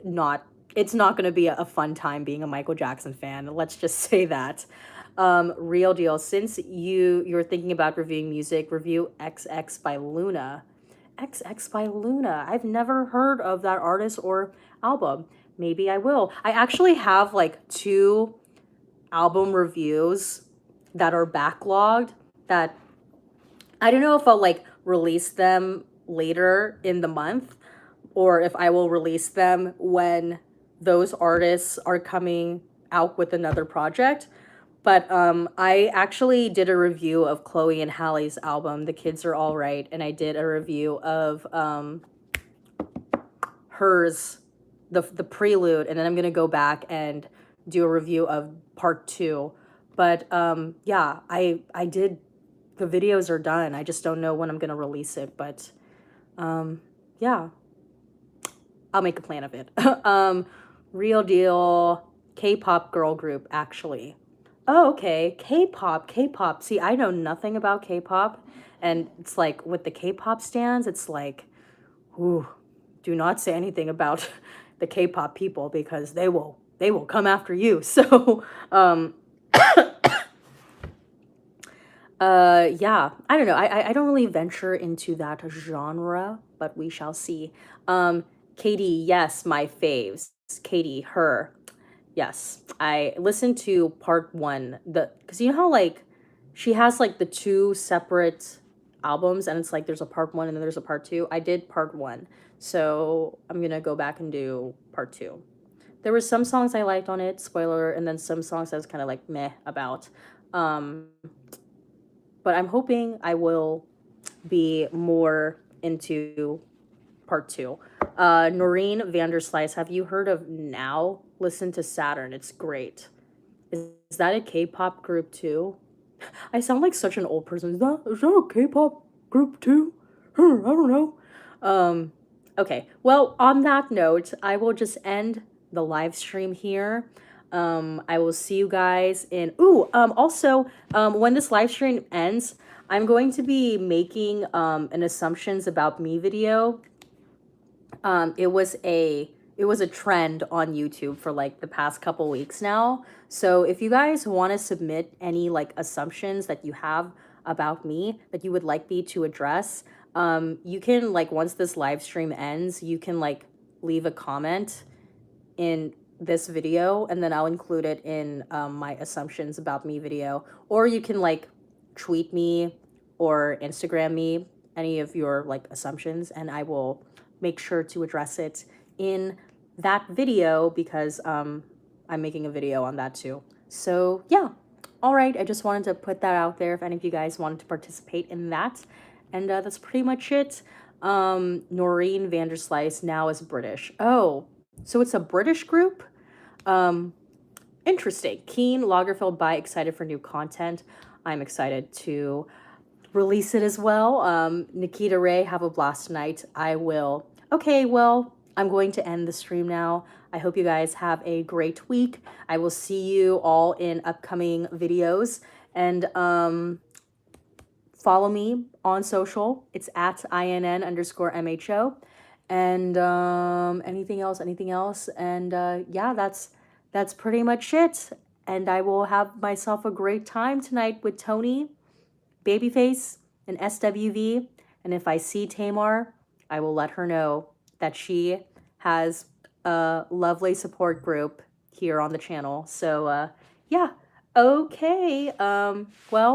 not. It's not going to be a fun time being a Michael Jackson fan. Let's just say that. Real deal. Since you're thinking about reviewing music, review XX by Luna. XX by Luna. I've never heard of that artist or album. Maybe I will. I actually have like 2 album reviews that are backlogged that I don't know if I'll like release them later in the month or if I will release them when those artists are coming out with another project. But I actually did a review of Chloe and Halle's album, The Kids Are All Right, and I did a review of hers, the prelude, and then I'm gonna go back and do a review of part 2. But yeah, I did. The videos are done. I just don't know when I'm gonna release it. But yeah, I'll make a plan of it. Real deal, K-pop girl group actually. Oh, okay. K-pop. See, I know nothing about K-pop. And it's like with the K-pop stands, it's like, ooh, do not say anything about the K-pop people because they will come after you. So, yeah, I don't know. I don't really venture into that genre, but we shall see. Katie, yes, my faves. Katie, her. Yes, I listened to part 1. Because you know how like she has like the 2 separate albums, and it's like there's a part 1 and then there's a part 2. I did part 1, so I'm gonna go back and do part 2. There were some songs I liked on it, spoiler, and then some songs I was kind of like meh about. But I'm hoping I will be more into part 2. Noreen Vanderslice, have you heard of Now? Listen to Saturn. It's great. Is that a K-pop group too? I sound like such an old person. Is that a K-pop group too? I don't know. Okay. Well, on that note, I will just end the live stream here. I will see you guys in. Also, when this live stream ends, I'm going to be making an assumptions about me video. It was a trend on YouTube for like the past couple weeks now. So if you guys want to submit any like assumptions that you have about me that you would like me to address, you can, like, once this live stream ends, you can, like, leave a comment in this video, and then I'll include it in my assumptions about me video. Or you can, like, tweet me or Instagram me any of your, like, assumptions, and I will make sure to address it in that video, because I'm making a video on that too. So yeah, all right, I just wanted to put that out there if any of you guys wanted to participate in that. And that's pretty much it. Noreen Vanderslice now is British. Oh, so it's a British group? Interesting. Keen Lagerfeld by excited for new content. I'm excited to release it as well. Nikita Ray, have a blast tonight. I will. Okay, well, I'm going to end the stream now. I hope you guys have a great week. I will see you all in upcoming videos. And follow me on social. It's at INN_MHO. And anything else. And yeah, that's pretty much it. And I will have myself a great time tonight with Tony, Babyface, and SWV. And if I see Tamar, I will let her know that she has a lovely support group here on the channel. So yeah, okay. Well.